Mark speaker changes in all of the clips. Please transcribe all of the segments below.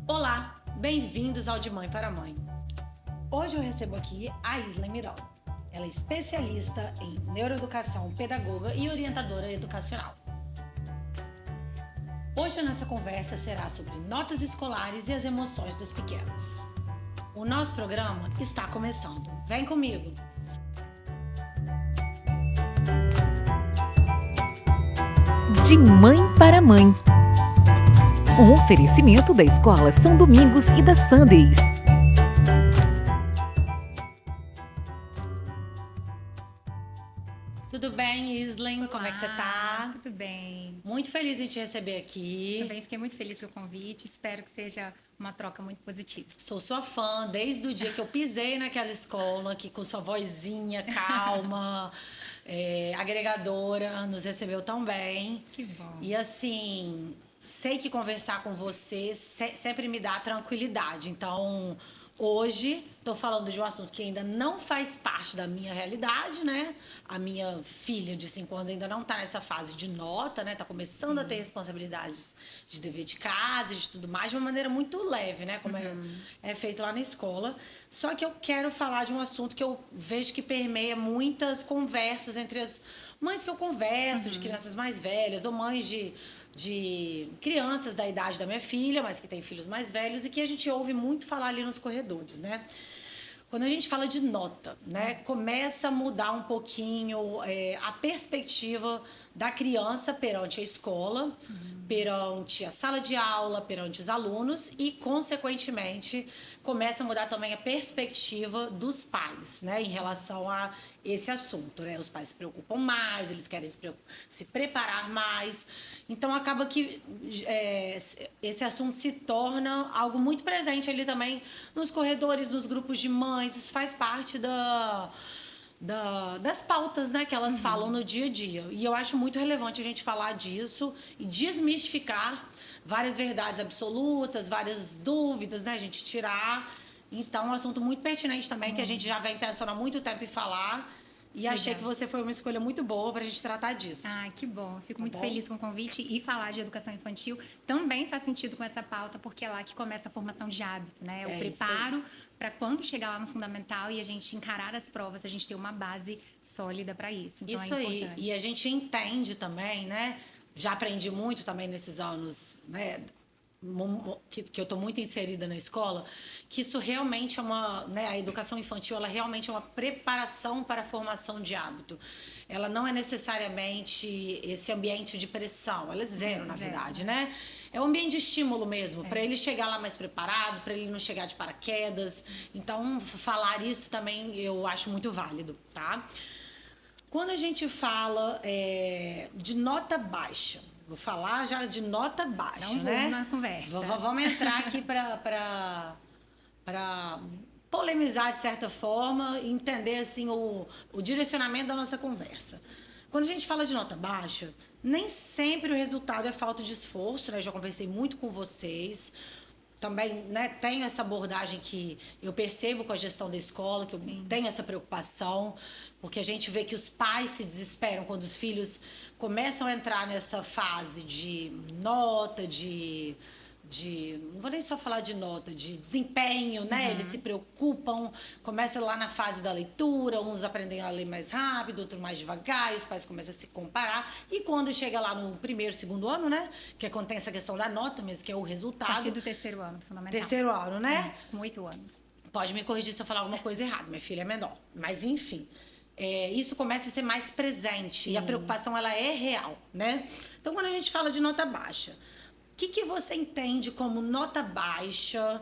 Speaker 1: Olá, bem-vindos ao De Mãe para Mãe. Hoje eu recebo aqui a Isla Miranda. Ela é especialista em neuroeducação, pedagoga e orientadora educacional. Hoje a nossa conversa será sobre notas escolares e as emoções dos pequenos. O nosso programa está começando. Vem comigo!
Speaker 2: De Mãe para Mãe. Um oferecimento da Escola São Domingos e da Sundays.
Speaker 1: Tudo bem, Islen?
Speaker 3: Olá,
Speaker 1: como é que você tá?
Speaker 3: Tudo bem.
Speaker 1: Muito feliz em te receber aqui.
Speaker 3: Também fiquei muito feliz com o convite. Espero que seja uma troca muito positiva.
Speaker 1: Sou sua fã desde o dia que eu pisei naquela escola, que com sua vozinha calma, agregadora, nos recebeu tão bem.
Speaker 3: Que bom.
Speaker 1: E assim, sei que conversar com você sempre me dá tranquilidade. Então, hoje, estou falando de um assunto que ainda não faz parte da minha realidade, né? A minha filha de 5 anos ainda não está nessa fase de nota, né? Está começando a ter responsabilidades de dever de casa, de tudo mais, de uma maneira muito leve, né? Como é feito lá na escola. Só que eu quero falar de um assunto que eu vejo que permeia muitas conversas entre as mães que eu converso, de crianças mais velhas, ou mães de crianças da idade da minha filha, mas que tem filhos mais velhos, e que a gente ouve muito falar ali nos corredores, né? Quando a gente fala de nota, né, começa a mudar um pouquinho a perspectiva da criança perante a escola, perante a sala de aula, perante os alunos e, consequentemente, começa a mudar também a perspectiva dos pais, né, em relação a esse assunto, né? Os pais se preocupam mais, eles querem se preparar mais. Então, acaba que esse assunto se torna algo muito presente ali também nos corredores, nos grupos de mães. Isso faz parte das pautas, né, que elas falam no dia a dia. E eu acho muito relevante a gente falar disso e desmistificar várias verdades absolutas, várias dúvidas, né, a gente tirar. Então, é um assunto muito pertinente também, que a gente já vem pensando há muito tempo em falar. E achei que você foi uma escolha muito boa para a gente tratar disso.
Speaker 3: Ah, que bom. Fico muito feliz com o convite. E falar de educação infantil também faz sentido com essa pauta, porque é lá que começa a formação de hábito, né? O preparo para quando chegar lá no fundamental e a gente encarar as provas, a gente ter uma base sólida para isso. Então,
Speaker 1: isso
Speaker 3: é
Speaker 1: aí.
Speaker 3: importante.
Speaker 1: E a gente entende também, né? Já aprendi muito também nesses anos, né? Que eu estou muito inserida na escola, que isso realmente é né, a educação infantil, ela realmente é uma preparação para a formação de hábito. Ela não é necessariamente esse ambiente de pressão, ela é zero, na verdade, né? É um ambiente de estímulo mesmo, para ele chegar lá mais preparado, para ele não chegar de paraquedas. Então, falar isso também eu acho muito válido, tá? Quando a gente fala de nota baixa, vou falar já de nota baixa,
Speaker 3: Dá um
Speaker 1: né?
Speaker 3: bom na conversa.
Speaker 1: Vamos entrar aqui para polemizar de certa forma e entender assim, o direcionamento da nossa conversa. Quando a gente fala de nota baixa, nem sempre o resultado é falta de esforço, né? Eu já conversei muito com vocês. Também, né, tenho essa abordagem que eu percebo com a gestão da escola, que eu tenho essa preocupação, porque a gente vê que os pais se desesperam quando os filhos começam a entrar nessa fase de nota, não vou nem só falar de nota, de desempenho, né? Eles se preocupam, começa lá na fase da leitura, uns aprendem a ler mais rápido, outros mais devagar, e os pais começam a se comparar. E quando chega lá no primeiro, segundo ano, né? Que é quando tem essa questão da nota mesmo, que é o resultado.
Speaker 3: A partir do terceiro ano, do fundamental.
Speaker 1: Terceiro ano, né?
Speaker 3: Com 8 anos.
Speaker 1: Pode me corrigir se eu falar alguma coisa errada, minha filha é menor. Mas, enfim, isso começa a ser mais presente e a preocupação, ela é real, né? Então, quando a gente fala de nota baixa, o que você entende como nota baixa?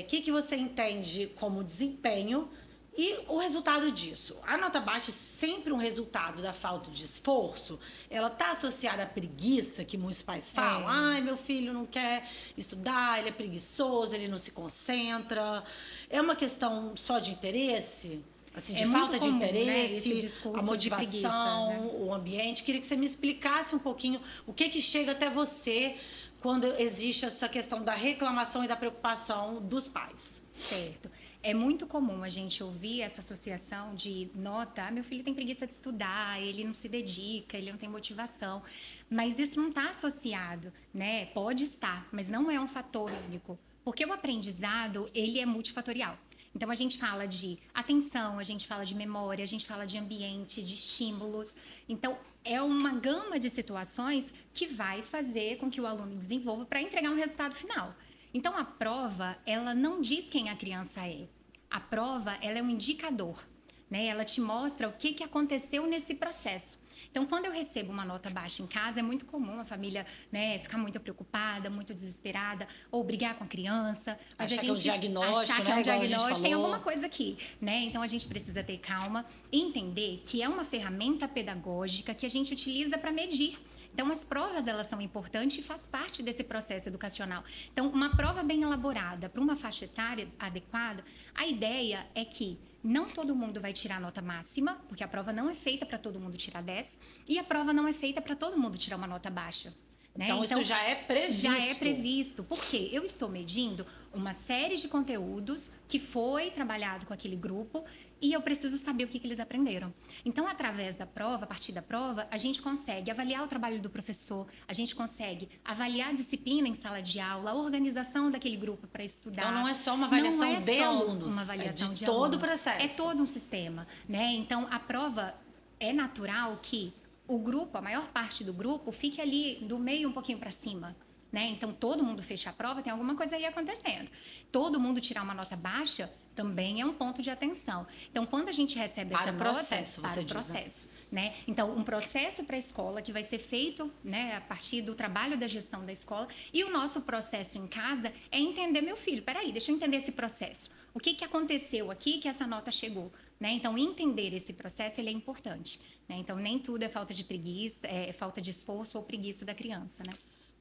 Speaker 1: O que você entende como desempenho? E o resultado disso? A nota baixa é sempre um resultado da falta de esforço. Ela está associada à preguiça, que muitos pais falam. Ai, meu filho não quer estudar, ele é preguiçoso, ele não se concentra. É uma questão só de interesse? Assim, de falta de interesse, a motivação,
Speaker 3: preguiça, né?
Speaker 1: o ambiente. Queria que você me explicasse um pouquinho o que chega até você quando existe essa questão da reclamação e da preocupação dos pais.
Speaker 3: Certo. É muito comum a gente ouvir essa associação de nota, meu filho tem preguiça de estudar, ele não se dedica, ele não tem motivação. Mas isso não está associado, né? Pode estar, mas não é um fator único. Porque o aprendizado, ele é multifatorial. Então, a gente fala de atenção, a gente fala de memória, a gente fala de ambiente, de estímulos. Então, é uma gama de situações que vai fazer com que o aluno desenvolva para entregar um resultado final. Então, a prova, ela não diz quem a criança é. A prova, ela é um indicador, né? Ela te mostra o que aconteceu nesse processo. Então, quando eu recebo uma nota baixa em casa, é muito comum a família, né, ficar muito preocupada, muito desesperada, ou brigar com a criança.
Speaker 1: Achar que é um diagnóstico,
Speaker 3: achar que
Speaker 1: né?
Speaker 3: é um
Speaker 1: Igual a gente
Speaker 3: diagnóstico, tem
Speaker 1: falou.
Speaker 3: alguma coisa aqui, né? Então, a gente precisa ter calma e entender que é uma ferramenta pedagógica que a gente utiliza para medir. Então, as provas, elas são importantes e faz parte desse processo educacional. Então, uma prova bem elaborada para uma faixa etária adequada, a ideia é que não todo mundo vai tirar nota máxima, porque a prova não é feita para todo mundo tirar 10, e a prova não é feita para todo mundo tirar uma nota baixa. Né?
Speaker 1: Então, isso já é previsto.
Speaker 3: Já é previsto, porque eu estou medindo uma série de conteúdos que foi trabalhado com aquele grupo e eu preciso saber o que eles aprenderam. Então, através da prova, a partir da prova, a gente consegue avaliar o trabalho do professor, a gente consegue avaliar a disciplina em sala de aula, a organização daquele grupo para estudar.
Speaker 1: Então, não é só uma avaliação de alunos,
Speaker 3: uma avaliação
Speaker 1: é
Speaker 3: de
Speaker 1: todo
Speaker 3: aluno.
Speaker 1: o processo.
Speaker 3: É todo um sistema, né? Então, a prova é natural que o grupo, a maior parte do grupo, fique ali do meio um pouquinho para cima, né? Então, todo mundo fecha a prova, tem alguma coisa aí acontecendo. Todo mundo tirar uma nota baixa também é um ponto de atenção. Então, quando a gente recebe essa nota...
Speaker 1: Para o processo, você diz,
Speaker 3: processo, né? Então, um processo para a escola que vai ser feito, né, a partir do trabalho da gestão da escola. E o nosso processo em casa é entender, meu filho, peraí, deixa eu entender esse processo. O que aconteceu aqui que essa nota chegou? Né? Então, entender esse processo, ele é importante. Né? Então, nem tudo é falta de preguiça, é falta de esforço ou preguiça da criança, né?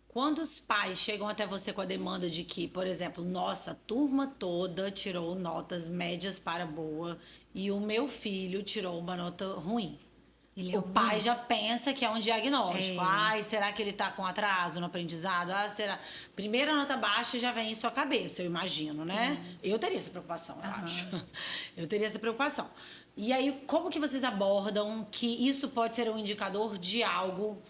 Speaker 1: Quando os pais chegam até você com a demanda de que, por exemplo, nossa turma toda tirou notas médias para boa e o meu filho tirou uma nota ruim. O pai já pensa que é um diagnóstico. Ai, será que ele está com atraso no aprendizado? Ah, será? Primeira nota baixa já vem em sua cabeça, eu imagino, né? Eu teria essa preocupação, eu acho. Eu teria essa preocupação. E aí, como que vocês abordam que isso pode ser um indicador de algo?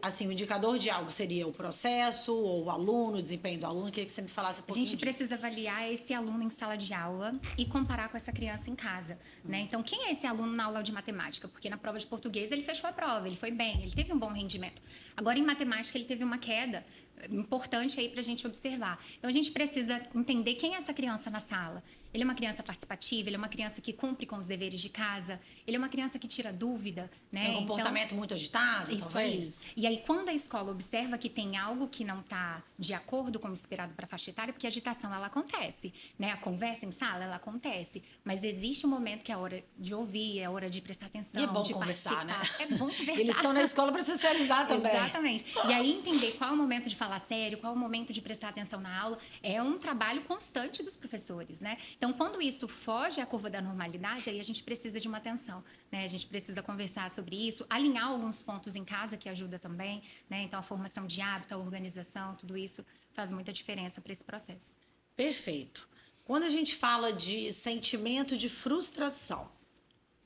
Speaker 1: Assim, o indicador de algo seria o processo ou o aluno, o desempenho do aluno? Queria que você me falasse um pouquinho
Speaker 3: A gente precisa avaliar esse aluno em sala de aula e comparar com essa criança em casa, né? Então, quem é esse aluno na aula de matemática? Porque na prova de português ele fechou a prova, ele foi bem, ele teve um bom rendimento. Agora, em matemática, ele teve uma queda importante aí para a gente observar. Então, a gente precisa entender quem é essa criança na sala. Ele é uma criança participativa, ele é uma criança que cumpre com os deveres de casa, ele é uma criança que tira dúvida, né?
Speaker 1: Tem um comportamento muito agitado,
Speaker 3: isso
Speaker 1: talvez?
Speaker 3: Aí. E aí, quando a escola observa que tem algo que não está de acordo com o esperado para a faixa etária, porque a agitação, ela acontece, né? A conversa em sala, ela acontece, mas existe um momento que é a hora de ouvir, é a hora de prestar atenção,
Speaker 1: e é bom
Speaker 3: de
Speaker 1: conversar,
Speaker 3: participar.
Speaker 1: né?
Speaker 3: É bom conversar.
Speaker 1: Eles estão na escola para socializar também.
Speaker 3: Exatamente. E aí, entender qual é o momento de falar sério, qual é o momento de prestar atenção na aula, é um trabalho constante dos professores, né? Então, quando isso foge à curva da normalidade, aí a gente precisa de uma atenção, né? A gente precisa conversar sobre isso, alinhar alguns pontos em casa que ajuda também, né? Então, a formação de hábito, a organização, tudo isso faz muita diferença para esse processo.
Speaker 1: Perfeito. Quando a gente fala de sentimento de frustração,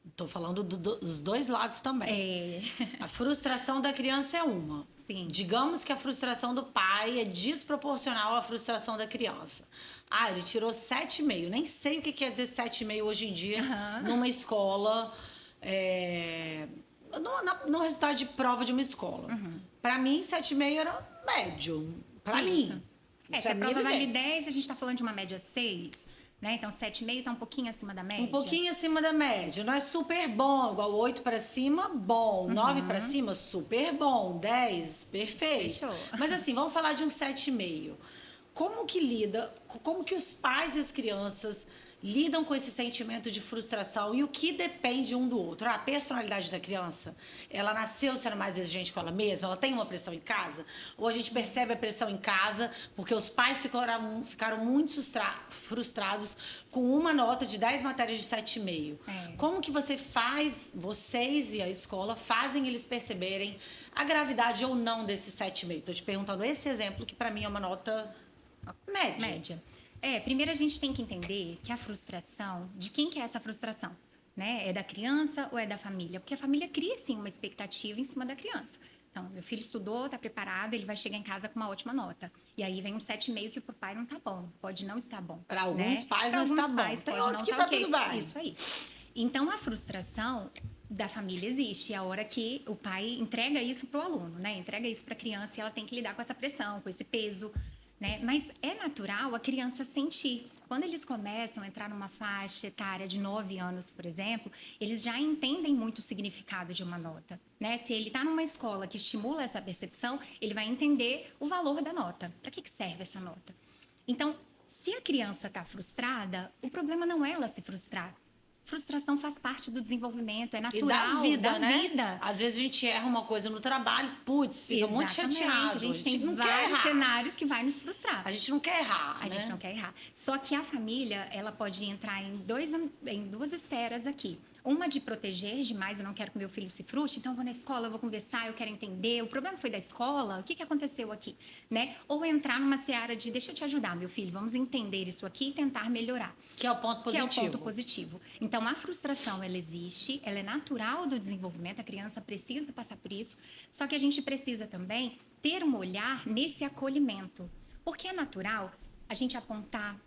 Speaker 1: estou falando dos dois lados também. A frustração da criança é uma.
Speaker 3: Sim.
Speaker 1: Digamos que a frustração do pai é desproporcional à frustração da criança. Ah, ele tirou 7,5. Nem sei o que quer dizer 7,5 hoje em dia numa escola, no resultado de prova de uma escola. Para mim, 7,5 era médio. Para mim.
Speaker 3: Se a prova vale 10, a gente está falando de uma média 6. Né? Então, 7,5 está um pouquinho acima da média.
Speaker 1: Um pouquinho acima da média. Não é super bom, igual 8 para cima, bom. 9 para cima, super bom. 10, perfeito.
Speaker 3: Fechou.
Speaker 1: Mas assim, vamos falar de um 7,5. Como que os pais e as crianças lidam com esse sentimento de frustração e o que depende um do outro? A personalidade da criança, ela nasceu sendo mais exigente com ela mesma? Ela tem uma pressão em casa? Ou a gente percebe a pressão em casa porque os pais ficaram muito frustrados com uma nota de 10 matérias de 7,5? Como que vocês e a escola fazem eles perceberem a gravidade ou não desse 7,5? Estou te perguntando esse exemplo que para mim é uma nota média.
Speaker 3: Primeiro a gente tem que entender que a frustração, de quem que é essa frustração? Né? É da criança ou é da família? Porque a família cria, sim, uma expectativa em cima da criança. Então, meu filho estudou, tá preparado, ele vai chegar em casa com uma ótima nota. E aí vem um 7,5 que pro pai não tá bom, pode não estar bom.
Speaker 1: Para alguns
Speaker 3: né?
Speaker 1: pais
Speaker 3: Pra
Speaker 1: não está
Speaker 3: alguns
Speaker 1: bom.
Speaker 3: pais
Speaker 1: Tem
Speaker 3: pode
Speaker 1: outros
Speaker 3: não
Speaker 1: que
Speaker 3: tá
Speaker 1: tá
Speaker 3: ok.
Speaker 1: tudo bem.
Speaker 3: Isso aí. Então, a frustração da família existe. É a hora que o pai entrega isso pro aluno, né? Entrega isso pra criança e ela tem que lidar com essa pressão, com esse peso, né? Mas é natural a criança sentir. Quando eles começam a entrar numa faixa etária de 9 anos, por exemplo, eles já entendem muito o significado de uma nota, né? Se ele está numa escola que estimula essa percepção, ele vai entender o valor da nota. Para que serve essa nota? Então, se a criança está frustrada, o problema não é ela se frustrar. Frustração faz parte do desenvolvimento, é natural.
Speaker 1: E da vida, né?
Speaker 3: Vida.
Speaker 1: Às vezes a gente erra uma coisa no trabalho, putz, fica muito chateado.
Speaker 3: A gente tem
Speaker 1: não quer
Speaker 3: vários
Speaker 1: errar.
Speaker 3: cenários que vai nos frustrar.
Speaker 1: A gente não quer errar,
Speaker 3: A gente não quer errar. Só que a família, ela pode entrar em duas esferas aqui. Uma de proteger demais, eu não quero que meu filho se frustre, então eu vou na escola, eu vou conversar, eu quero entender. O problema foi da escola, o que aconteceu aqui? Né? Ou entrar numa seara de, deixa eu te ajudar, meu filho, vamos entender isso aqui e tentar melhorar.
Speaker 1: Que é o ponto positivo.
Speaker 3: Que é o ponto positivo. Então, a frustração, ela existe, ela é natural do desenvolvimento, a criança precisa passar por isso, só que a gente precisa também ter um olhar nesse acolhimento. Porque é natural a gente apontar,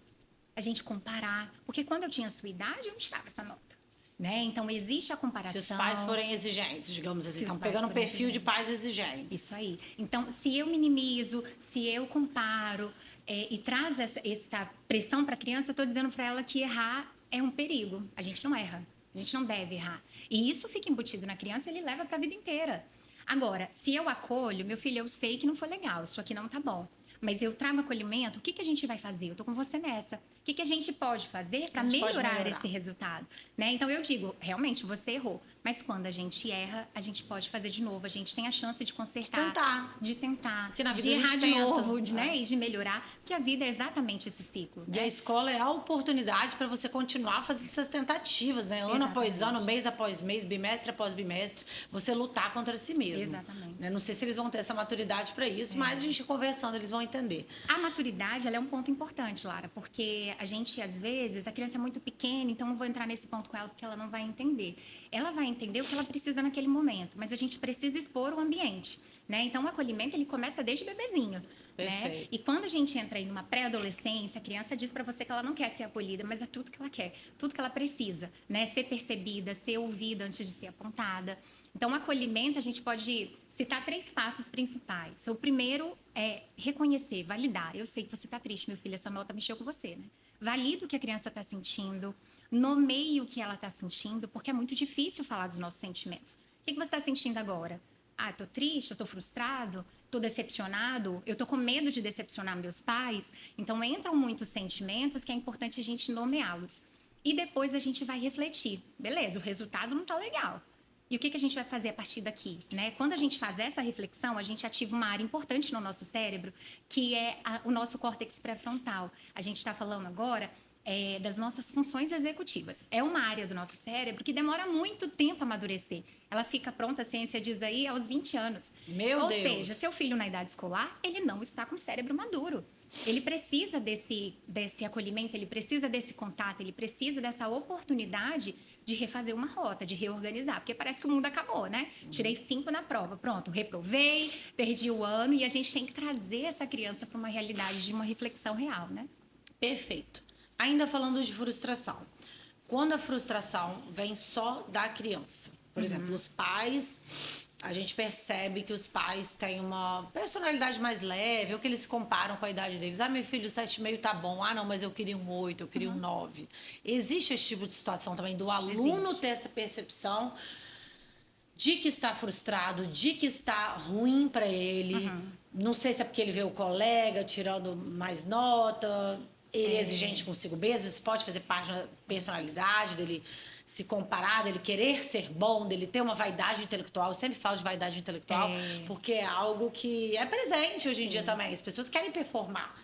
Speaker 3: a gente comparar. Porque quando eu tinha a sua idade, eu não tirava essa nota. Né? Então, existe a comparação.
Speaker 1: Se os pais forem exigentes, digamos assim. Estão
Speaker 3: os pais
Speaker 1: pegando um
Speaker 3: forem
Speaker 1: perfil de
Speaker 3: exigentes.
Speaker 1: pais exigentes.
Speaker 3: Isso aí. Então, se eu minimizo, se eu comparo e traz essa pressão para a criança, eu estou dizendo para ela que errar é um perigo. A gente não erra. A gente não deve errar. E isso fica embutido na criança e ele leva para a vida inteira. Agora, se eu acolho, meu filho, eu sei que não foi legal, isso aqui não tá bom. Mas eu trago acolhimento, o que a gente vai fazer? Eu tô com você nessa. O que a gente pode fazer para melhorar esse resultado? Né? Então, eu digo, realmente, você errou. Mas quando a gente erra, a gente pode fazer de novo. A gente tem a chance de consertar. De tentar.
Speaker 1: Porque na vida
Speaker 3: de
Speaker 1: a gente
Speaker 3: errar de
Speaker 1: tenta,
Speaker 3: novo, né? E de melhorar. Porque a vida é exatamente esse ciclo.
Speaker 1: E a escola é a oportunidade para você continuar fazendo essas tentativas, né? Ano após ano, mês após mês, bimestre após bimestre, você lutar contra si mesmo.
Speaker 3: Exatamente.
Speaker 1: Né? Não sei se eles vão ter essa maturidade para isso, mas a gente conversando, eles vão entender.
Speaker 3: A maturidade, ela é um ponto importante, Lara, porque a gente, às vezes, a criança é muito pequena, então não vou entrar nesse ponto com ela porque ela não vai entender. Ela vai entender o que ela precisa naquele momento, mas a gente precisa expor o ambiente, né? Então, o acolhimento, ele começa desde bebezinho.
Speaker 1: Perfeito.
Speaker 3: Né? E quando a gente entra aí numa pré-adolescência, a criança diz para você que ela não quer ser acolhida, mas é tudo que ela quer, tudo que ela precisa, né? Ser percebida, ser ouvida antes de ser apontada. Então, o acolhimento, a gente pode citar 3 passos principais. O primeiro é reconhecer, validar. Eu sei que você está triste, meu filho, essa nota mexeu com você, né? Valida o que a criança está sentindo, nomeie o que ela está sentindo, porque é muito difícil falar dos nossos sentimentos. O que você está sentindo agora? Ah, estou triste, eu estou frustrado, estou decepcionado, eu estou com medo de decepcionar meus pais. Então, entram muitos sentimentos que é importante a gente nomeá-los. E depois a gente vai refletir. Beleza, o resultado não está legal. E o que a gente vai fazer a partir daqui? Né? Quando a gente faz essa reflexão, a gente ativa uma área importante no nosso cérebro, que é o nosso córtex pré-frontal. A gente está falando agora das nossas funções executivas. É uma área do nosso cérebro que demora muito tempo a amadurecer. Ela fica pronta, a ciência diz aí, aos 20 anos.
Speaker 1: Meu Deus!
Speaker 3: Ou seja, seu filho na idade escolar, ele não está com o cérebro maduro. Ele precisa desse acolhimento, ele precisa desse contato, ele precisa dessa oportunidade de refazer uma rota, de reorganizar. Porque parece que o mundo acabou, né? Tirei 5 na prova, pronto, reprovei, perdi o ano. E a gente tem que trazer essa criança para uma realidade de uma reflexão real, né?
Speaker 1: Perfeito. Ainda falando de frustração. Quando a frustração vem só da criança. Por exemplo, os pais... A gente percebe que os pais têm uma personalidade mais leve, ou que eles se comparam com a idade deles. Ah, meu filho, 7,5 tá bom. Ah, não, mas eu queria um 8, eu queria um 9. Existe esse tipo de situação também do aluno ter essa percepção de que está frustrado, de que está ruim para ele. Não sei se é porque ele vê o colega tirando mais nota, ele é exigente consigo mesmo, isso pode fazer parte da personalidade dele, se comparar, dele querer ser bom, dele ter uma vaidade intelectual. Eu sempre falo de vaidade intelectual, porque é algo que é presente hoje em dia também. As pessoas querem performar.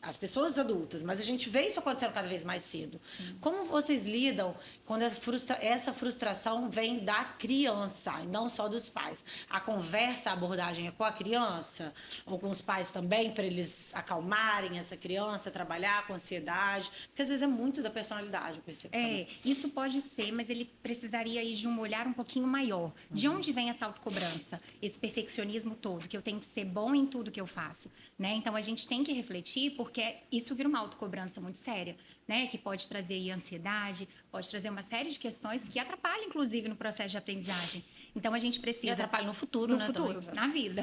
Speaker 1: as pessoas adultas, mas a gente vê isso acontecendo cada vez mais cedo. Como vocês lidam quando essa frustração vem da criança, e não só dos pais? A conversa, a abordagem é com a criança, ou com os pais também, para eles acalmarem essa criança, trabalhar com ansiedade? Porque às vezes é muito da personalidade, eu percebo também.
Speaker 3: Isso pode ser, mas ele precisaria ir de um olhar um pouquinho maior. De onde vem essa autocobrança? Esse perfeccionismo todo, que eu tenho que ser bom em tudo que eu faço, né? Então, a gente tem que refletir, porque isso vira uma autocobrança muito séria, né? Que pode trazer aí ansiedade, pode trazer uma série de questões que atrapalham, inclusive, no processo de aprendizagem. Então, a gente precisa...
Speaker 1: E atrapalha no futuro,
Speaker 3: no
Speaker 1: né?
Speaker 3: futuro,
Speaker 1: Também.
Speaker 3: na vida.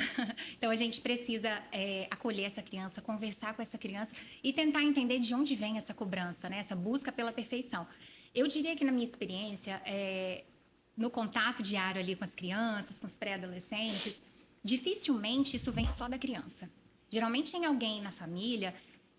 Speaker 3: Então, a gente precisa acolher essa criança, conversar com essa criança e tentar entender de onde vem essa cobrança, né? Essa busca pela perfeição. Eu diria que, na minha experiência, no contato diário ali com as crianças, com os pré-adolescentes, dificilmente isso vem só da criança. Geralmente tem alguém na família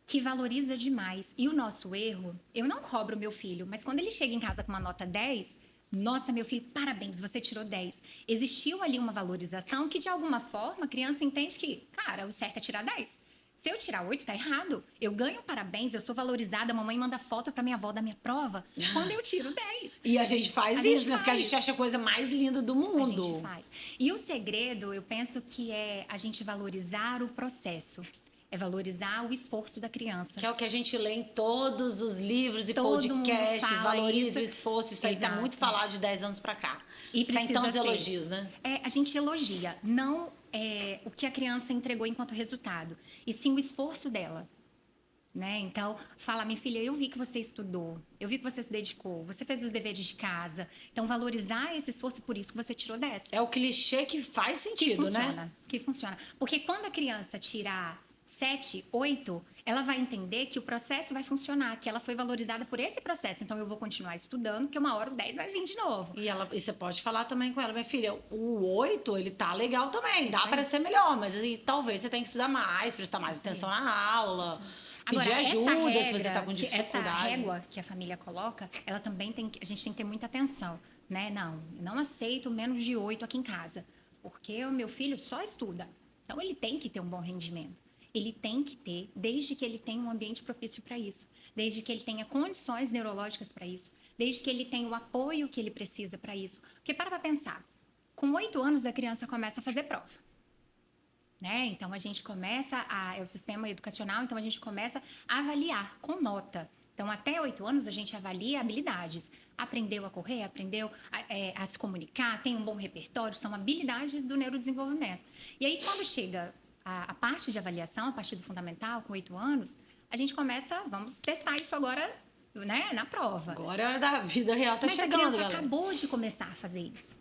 Speaker 3: que valoriza demais. E o nosso erro, eu não cobro meu filho, mas quando ele chega em casa com uma nota 10, nossa, meu filho, parabéns, você tirou 10. Existiu ali uma valorização que, de alguma forma, a criança entende que, cara, o certo é tirar 10. Se eu tirar 8, tá errado. Eu ganho parabéns, eu sou valorizada, a mamãe manda foto pra minha avó da minha prova quando eu tiro 10.
Speaker 1: E a gente faz isso, né? Porque a gente acha a coisa mais linda do mundo.
Speaker 3: A gente faz. E o segredo, eu penso que é a gente valorizar o processo. É valorizar o esforço da criança.
Speaker 1: Que é o que a gente lê em todos os livros e
Speaker 3: Todo
Speaker 1: podcasts,
Speaker 3: mundo fala
Speaker 1: valoriza
Speaker 3: isso.
Speaker 1: o esforço. Isso aí tá
Speaker 3: Exato.
Speaker 1: muito falado de 10 anos pra cá.
Speaker 3: E
Speaker 1: Sem
Speaker 3: precisa
Speaker 1: tantos
Speaker 3: ser.
Speaker 1: elogios, né?
Speaker 3: A gente elogia, não o que a criança entregou enquanto resultado, e sim o esforço dela. Né? Então, fala, minha filha, eu vi que você estudou, eu vi que você se dedicou, você fez os deveres de casa. Então, valorizar esse esforço, por isso que você tirou 10.
Speaker 1: É o clichê que faz sentido, né?
Speaker 3: Que funciona. Porque quando a criança tirar 7, 8, ela vai entender que o processo vai funcionar, que ela foi valorizada por esse processo. Então, eu vou continuar estudando, porque uma hora o 10 vai vir de novo.
Speaker 1: E você pode falar também com ela, minha filha, o 8, ele tá legal também, dá
Speaker 3: aí.
Speaker 1: para ser melhor, mas talvez você tenha que estudar mais, prestar mais atenção na aula, pedir
Speaker 3: Agora,
Speaker 1: ajuda se você tá com dificuldade.
Speaker 3: Essa régua que a família coloca, ela também a gente tem que ter muita atenção, né? Não aceito menos de 8 aqui em casa, porque o meu filho só estuda. Então, ele tem que ter um bom rendimento. Ele tem que ter, desde que ele tenha um ambiente propício para isso, desde que ele tenha condições neurológicas para isso, desde que ele tenha o apoio que ele precisa para isso. Porque para pensar, com 8 anos a criança começa a fazer prova. Né? Então, a gente começa é o sistema educacional, então a gente começa a avaliar com nota. Então, até 8 anos a gente avalia habilidades. Aprendeu a correr, aprendeu a se comunicar, tem um bom repertório, são habilidades do neurodesenvolvimento. E aí, quando chega a parte de avaliação, a partir do fundamental, com 8 anos, a gente começa, vamos testar isso agora, né, na prova.
Speaker 1: Agora é a hora da vida real, tá
Speaker 3: Mas
Speaker 1: chegando,
Speaker 3: a criança
Speaker 1: galera.
Speaker 3: acabou de começar a fazer isso.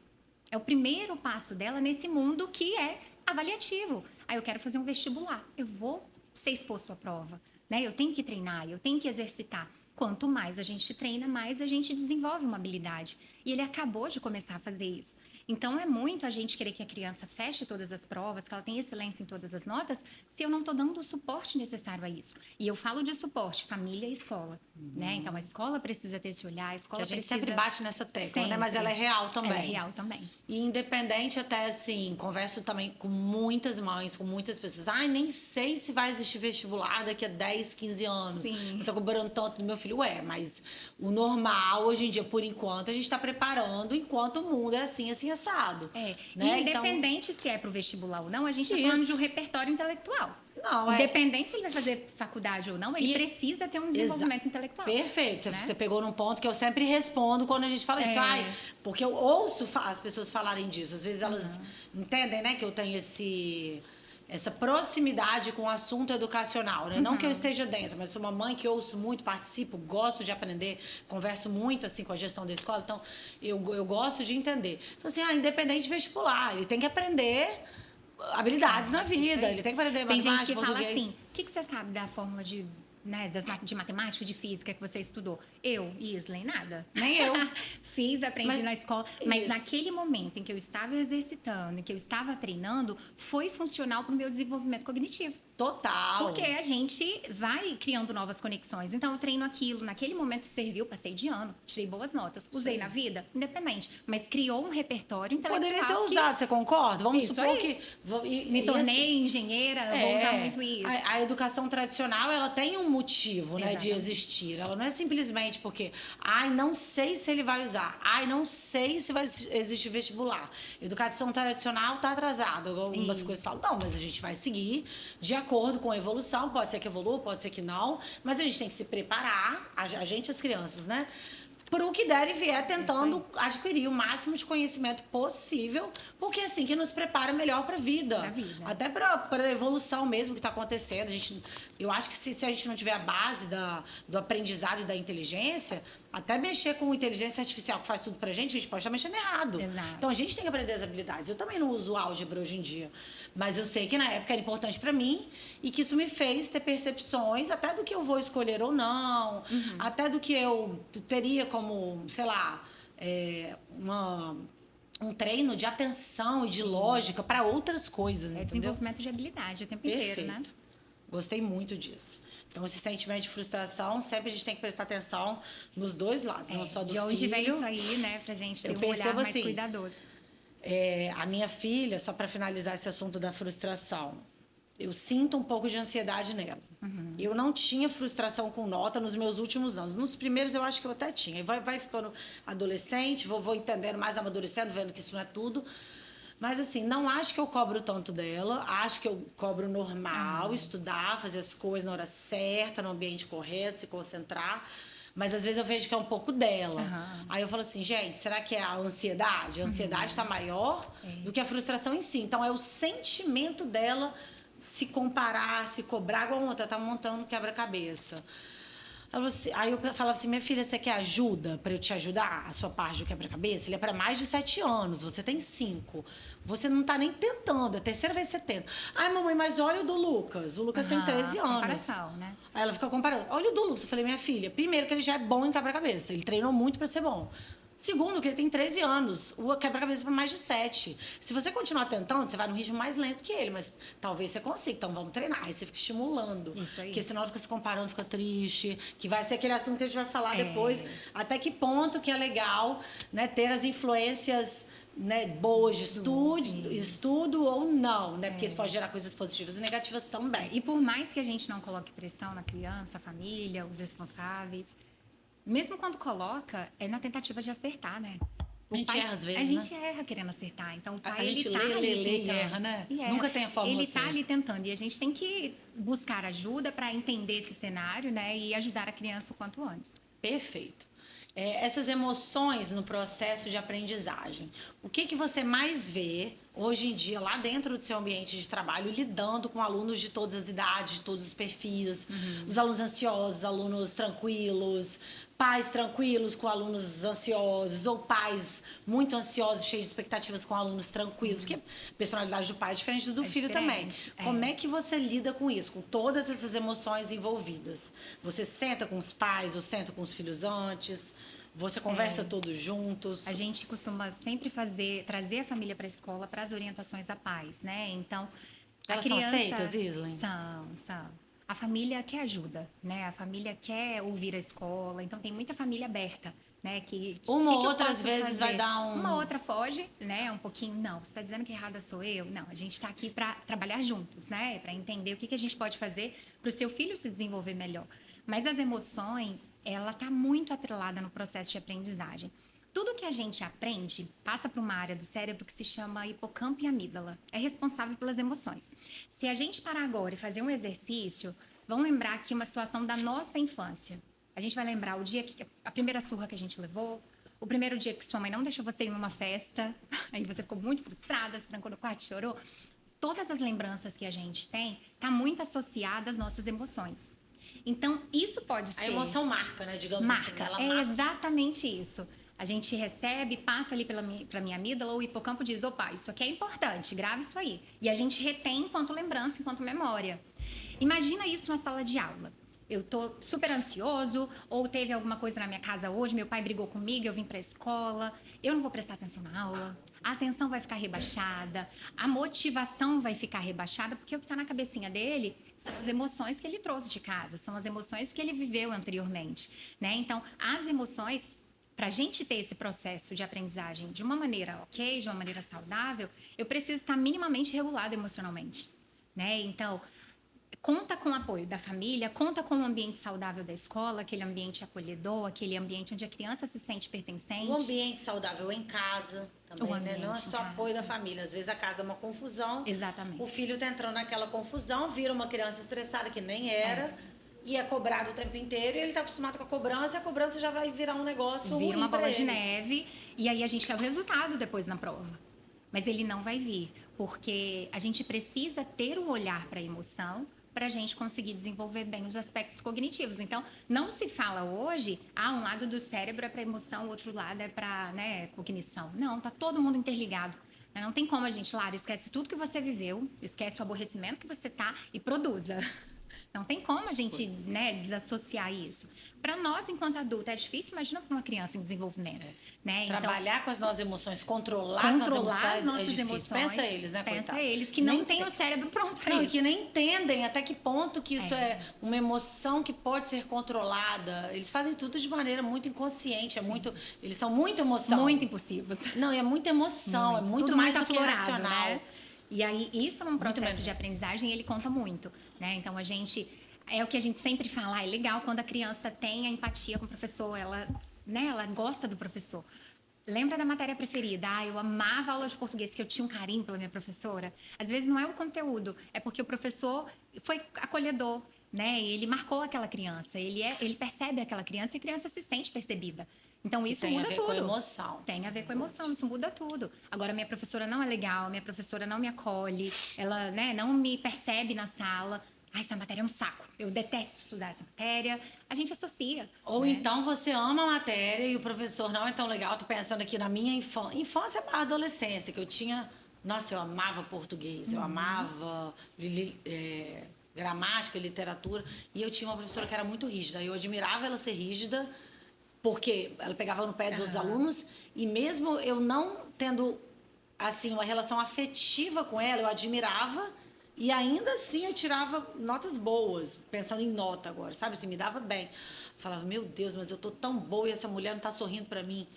Speaker 3: É o primeiro passo dela nesse mundo que é avaliativo. Aí eu quero fazer um vestibular, eu vou ser exposto à prova, né? Eu tenho que treinar, eu tenho que exercitar. Quanto mais a gente treina, mais a gente desenvolve uma habilidade. E ele acabou de começar a fazer isso. Então, é muito a gente querer que a criança feche todas as provas, que ela tenha excelência em todas as notas, se eu não estou dando o suporte necessário a isso. E eu falo de suporte, família e escola. Né? Então, a escola precisa ter esse olhar, a escola
Speaker 1: Que a gente
Speaker 3: precisa...
Speaker 1: sempre bate nessa tecla, né?
Speaker 3: Sempre.
Speaker 1: Mas ela é real também.
Speaker 3: Ela é real também.
Speaker 1: E independente até, assim, converso também com muitas mães, com muitas pessoas. Ai, nem sei se vai existir vestibular daqui a 10, 15 anos.
Speaker 3: Sim.
Speaker 1: Eu tô cobrando tanto do meu filho. Mas o normal, hoje em dia, por enquanto, a gente tá preparando enquanto o mundo é assim, assim, assado. Né?
Speaker 3: Independente se é pro vestibular ou não, a gente tá
Speaker 1: Isso.
Speaker 3: falando de um repertório intelectual.
Speaker 1: Não,
Speaker 3: Independente se ele vai fazer faculdade ou não, ele precisa ter um desenvolvimento intelectual.
Speaker 1: Perfeito.
Speaker 3: Né?
Speaker 1: Você pegou num ponto que eu sempre respondo quando a gente fala isso. Ai, porque eu ouço as pessoas falarem disso. Às vezes elas entendem, né, que eu tenho essa proximidade com o assunto educacional, né? Não que eu esteja dentro, mas sou uma mãe que ouço muito, participo, gosto de aprender, converso muito, assim, com a gestão da escola, então eu gosto de entender. Então, assim, independente de vestibular, ele tem que aprender habilidades na vida, ele tem que aprender
Speaker 3: Tem
Speaker 1: matemática,
Speaker 3: gente que fala
Speaker 1: português.
Speaker 3: assim, o que você sabe da fórmula de matemática, de física que você estudou? Eu, Isley, nada.
Speaker 1: Nem eu.
Speaker 3: Fiz, aprendi na escola, mas
Speaker 1: Isso.
Speaker 3: naquele momento em que eu estava exercitando, em que eu estava treinando, foi funcional para o meu desenvolvimento cognitivo.
Speaker 1: Total.
Speaker 3: Porque a gente vai criando novas conexões. Então, eu treino aquilo, naquele momento serviu, passei de ano, tirei boas notas, usei na vida, independente. Mas criou um repertório intelectual.
Speaker 1: Poderia ter usado, você concorda? Vamos
Speaker 3: Isso
Speaker 1: supor
Speaker 3: aí.
Speaker 1: que...
Speaker 3: Me tornei engenheira, vou usar muito isso.
Speaker 1: A educação tradicional, ela tem um motivo, né, de
Speaker 3: Exatamente.
Speaker 1: existir. Ela não é simplesmente porque, não sei se ele vai usar, não sei se vai existir vestibular. Educação tradicional está atrasada. Algumas coisas falam, não, mas a gente vai seguir de acordo com a evolução. Pode ser que evolua, pode ser que não, mas a gente tem que se preparar, a gente, as crianças, né? Para o que der e vier, tentando adquirir o máximo de conhecimento possível, porque é assim que nos prepara melhor para a vida. Até para a evolução mesmo que está acontecendo. Eu acho que se a gente não tiver a base do aprendizado e da inteligência, até mexer com inteligência artificial que faz tudo pra gente pode estar mexendo errado.
Speaker 3: Exato.
Speaker 1: Então a gente tem que aprender as habilidades. Eu também não uso álgebra hoje em dia, mas eu sei que na época era importante para mim e que isso me fez ter percepções até do que eu vou escolher ou não, até do que eu teria como, sei lá, um treino de atenção e de lógica para outras coisas, entendeu?
Speaker 3: Desenvolvimento de habilidade o tempo inteiro, né?
Speaker 1: Gostei muito disso. Então, esse sentimento de frustração, sempre a gente tem que prestar atenção nos dois lados, não só do filho.
Speaker 3: De onde vem isso aí, né? Pra gente ter um olhar mais cuidadoso.
Speaker 1: A minha filha, só para finalizar esse assunto da frustração, eu sinto um pouco de ansiedade nela. Eu não tinha frustração com nota nos meus últimos anos. Nos primeiros, eu acho que eu até tinha. E vai ficando adolescente, vou entendendo mais, amadurecendo, vendo que isso não é tudo. Mas, assim, não acho que eu cobro tanto dela. Acho que eu cobro normal, estudar, fazer as coisas na hora certa, no ambiente correto, se concentrar. Mas, às vezes, eu vejo que é um pouco dela. Aí eu falo assim, gente, será que é a ansiedade? A ansiedade está maior do que a frustração em si. Então, é o sentimento dela se comparar, se cobrar. Igual ontem, ela tá montando um quebra-cabeça. Aí eu falava assim, minha filha, você quer ajuda para eu te ajudar? A sua parte do quebra-cabeça? Ele é para mais de 7 anos, você tem 5. Você não tá nem tentando, é a terceira vez que você tenta. Ai, mamãe, mas olha o do Lucas. O Lucas tem 13 anos.
Speaker 3: Comparação, né?
Speaker 1: Aí ela fica comparando. Olha o do Lucas. Eu falei, minha filha, primeiro que ele já é bom em quebra-cabeça. Ele treinou muito para ser bom. Segundo, que ele tem 13 anos. O quebra-cabeça para mais de 7. Se você continuar tentando, você vai num ritmo mais lento que ele. Mas talvez você consiga. Então, vamos treinar. Aí você fica estimulando.
Speaker 3: Isso aí.
Speaker 1: Porque senão ela fica se comparando, fica triste. Que vai ser aquele assunto que a gente vai falar depois. Até que ponto que é legal, né, ter as influências, né, boas de estudo ou não, né? Porque isso pode gerar coisas positivas e negativas também.
Speaker 3: E por mais que a gente não coloque pressão na criança, a família, os responsáveis, mesmo quando coloca, é na tentativa de acertar, né?
Speaker 1: A gente erra às vezes,
Speaker 3: A gente erra querendo acertar. Então, o pai,
Speaker 1: a gente
Speaker 3: ele tá
Speaker 1: lê e erra, né? Nunca tem a fórmula
Speaker 3: Ele tá
Speaker 1: certa.
Speaker 3: ali tentando. E a gente tem que buscar ajuda para entender esse cenário, né? E ajudar a criança o quanto antes.
Speaker 1: Perfeito. Essas emoções no processo de aprendizagem. O que você mais vê hoje em dia lá dentro do seu ambiente de trabalho, lidando com alunos de todas as idades, de todos os perfis, os alunos ansiosos, alunos tranquilos, pais tranquilos com alunos ansiosos, ou pais muito ansiosos, cheios de expectativas com alunos tranquilos, porque a personalidade do pai é diferente do filho também. Como é que você lida com isso, com todas essas emoções envolvidas? Você senta com os pais ou senta com os filhos antes? Você conversa todos juntos?
Speaker 3: A gente costuma sempre trazer a família para a escola para as orientações a pais, né? Então,
Speaker 1: elas
Speaker 3: a criança,
Speaker 1: são aceitas, Islane?
Speaker 3: São. A família quer ajuda, né? A família quer ouvir a escola. Então, tem muita família aberta, né?
Speaker 1: Uma ou outra, às vezes, vai dar
Speaker 3: Uma outra foge, né? Um pouquinho, não, você está dizendo que errada sou eu? Não, a gente está aqui para trabalhar juntos, né? Para entender o que a gente pode fazer para o seu filho se desenvolver melhor. Mas as emoções, ela está muito atrelada no processo de aprendizagem. Tudo que a gente aprende passa para uma área do cérebro que se chama hipocampo e amígdala. É responsável pelas emoções. Se a gente parar agora e fazer um exercício, vamos lembrar aqui uma situação da nossa infância. A gente vai lembrar o dia que a primeira surra que a gente levou, o primeiro dia que sua mãe não deixou você ir numa festa, aí você ficou muito frustrada, se trancou no quarto e chorou. Todas as lembranças que a gente tem estão muito associadas às nossas emoções. Então, isso pode ser...
Speaker 1: A emoção marca, né? Digamos assim. Ela
Speaker 3: é
Speaker 1: marca.
Speaker 3: exatamente isso. A gente recebe, passa ali para minha amígdala, o hipocampo diz, opa, isso aqui é importante, grave isso aí. E a gente retém enquanto lembrança, enquanto memória. Imagina isso na sala de aula. eu tô super ansioso, ou teve alguma coisa na minha casa hoje, meu pai brigou comigo, eu vim para a escola, eu não vou prestar atenção na aula, a atenção vai ficar rebaixada, a motivação vai ficar rebaixada, porque o que está na cabecinha dele são as emoções que ele trouxe de casa, são as emoções que ele viveu anteriormente, né? Então, as emoções, para a gente ter esse processo de aprendizagem de uma maneira ok, de uma maneira saudável, eu preciso estar minimamente regulado emocionalmente, né? Então, conta com o apoio da família, conta com um ambiente saudável da escola, aquele ambiente acolhedor, aquele ambiente onde a criança se sente pertencente.
Speaker 1: Um ambiente saudável em casa também, né? Não é só apoio da família. Às vezes a casa é uma confusão.
Speaker 3: Exatamente.
Speaker 1: O filho tá entrando naquela confusão, vira uma criança estressada que nem era. E é cobrado o tempo inteiro, e ele está acostumado com a cobrança, e a cobrança já vai virar um negócio
Speaker 3: Vira uma bola de
Speaker 1: ele.
Speaker 3: neve, e aí a gente quer o resultado depois na prova. Mas ele não vai vir, porque a gente precisa ter um olhar para a emoção para a gente conseguir desenvolver bem os aspectos cognitivos. Então, não se fala hoje, um lado do cérebro é para emoção, o outro lado é para, né, cognição. Não, tá todo mundo interligado. Não tem como a gente, Lara, esquece tudo que você viveu, esquece o aborrecimento que você tá e produza. Não tem como a gente, né, desassociar isso. Para nós, enquanto adulto, é difícil, imagina para uma criança em desenvolvimento. Né?
Speaker 1: Trabalhar com as nossas emoções, controlar as nossas emoções. Pensa eles, né,
Speaker 3: Pensa
Speaker 1: coitado?
Speaker 3: eles, que não têm o cérebro pronto para isso.
Speaker 1: E que nem entendem até que ponto que isso é uma emoção que pode ser controlada. Eles fazem tudo de maneira muito inconsciente. Eles são muito emoção.
Speaker 3: Muito impulsivos.
Speaker 1: Não, é muita emoção, é muito
Speaker 3: tudo
Speaker 1: mais
Speaker 3: muito
Speaker 1: do que
Speaker 3: aflorado,
Speaker 1: racional.
Speaker 3: Né? E aí, isso num processo de aprendizagem, ele conta muito, né? Então, a gente... É o que a gente sempre fala, é legal quando a criança tem a empatia com o professor, ela gosta do professor. Lembra da matéria preferida? Eu amava a aula de português, que eu tinha um carinho pela minha professora. Às vezes não é o conteúdo, é porque o professor foi acolhedor, né? Ele marcou aquela criança, ele percebe aquela criança e a criança se sente percebida. Então, isso muda tudo. Tem a ver com
Speaker 1: emoção.
Speaker 3: Tem a ver com emoção, isso muda tudo. Agora, minha professora não é legal, minha professora não me acolhe, ela, né, não me percebe na sala. Essa matéria é um saco. Eu detesto estudar essa matéria. A gente associa.
Speaker 1: Ou então você ama a matéria e o professor não é tão legal. Tô pensando aqui na minha infância barra adolescência, que eu tinha... Nossa, eu amava português, eu amava gramática, literatura. E eu tinha uma professora que era muito rígida. Eu admirava ela ser rígida, porque ela pegava no pé dos outros alunos. E mesmo eu não tendo, assim, uma relação afetiva com ela, eu admirava... E ainda assim eu tirava notas boas, pensando em nota agora, sabe? Assim, me dava bem. Eu falava, meu Deus, mas eu tô tão boa e essa mulher não tá sorrindo para mim.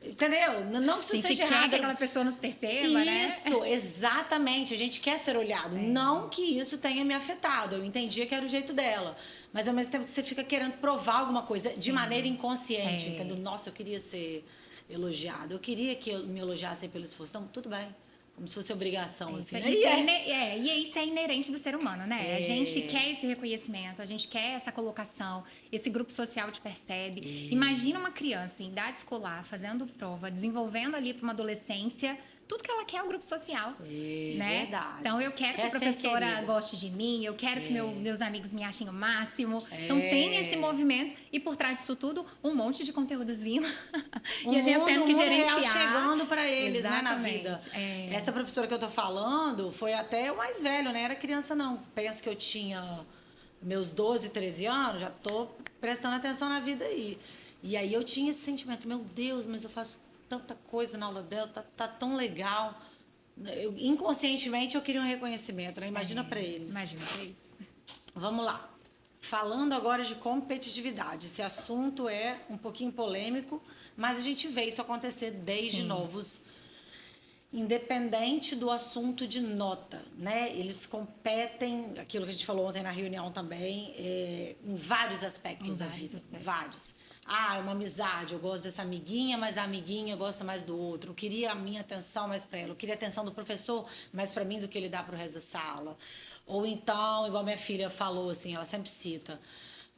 Speaker 1: Entendeu? Não que isso seja errado. A gente quer
Speaker 3: que aquela pessoa nos perceba, né?
Speaker 1: Isso, exatamente. A gente quer ser olhado. Não que isso tenha me afetado. Eu entendia que era o jeito dela. Mas ao mesmo tempo que você fica querendo provar alguma coisa de maneira inconsciente. Entendeu? Nossa, eu queria ser elogiado. Eu queria que me elogiassem pelo esforço. Então, tudo bem. Como se fosse obrigação, assim.
Speaker 3: E isso é inerente do ser humano, né? A gente quer esse reconhecimento, a gente quer essa colocação, esse grupo social te percebe. Imagina uma criança em idade escolar, fazendo prova, desenvolvendo ali para uma adolescência... Tudo que ela quer é o grupo social, né?
Speaker 1: Verdade.
Speaker 3: Então, eu quero que a professora goste de mim, eu quero que meus amigos me achem o máximo. Então, tem esse movimento. E por trás disso tudo, um monte de conteúdos vindo. E a gente tendo que gerenciar.
Speaker 1: Real chegando para eles, né, na vida. Essa professora que eu tô falando foi até o mais velho, né? Era criança, não. Penso que eu tinha meus 12, 13 anos, já tô prestando atenção na vida aí. E aí eu tinha esse sentimento, meu Deus, mas eu faço tanta coisa na aula dela, tá tão legal. Inconscientemente eu queria um reconhecimento, né? Imagina para eles.
Speaker 3: Imagina para eles.
Speaker 1: Vamos lá. Falando agora de competitividade. Esse assunto é um pouquinho polêmico, mas a gente vê isso acontecer desde novos. Independente do assunto de nota, né? Eles competem, aquilo que a gente falou ontem na reunião também, em vários aspectos da vida. Vários. É uma amizade, eu gosto dessa amiguinha, mas a amiguinha gosta mais do outro. Eu queria a minha atenção mais para ela. Eu queria a atenção do professor mais para mim do que ele dá para o resto da sala. Ou então, igual minha filha falou, assim, ela sempre cita,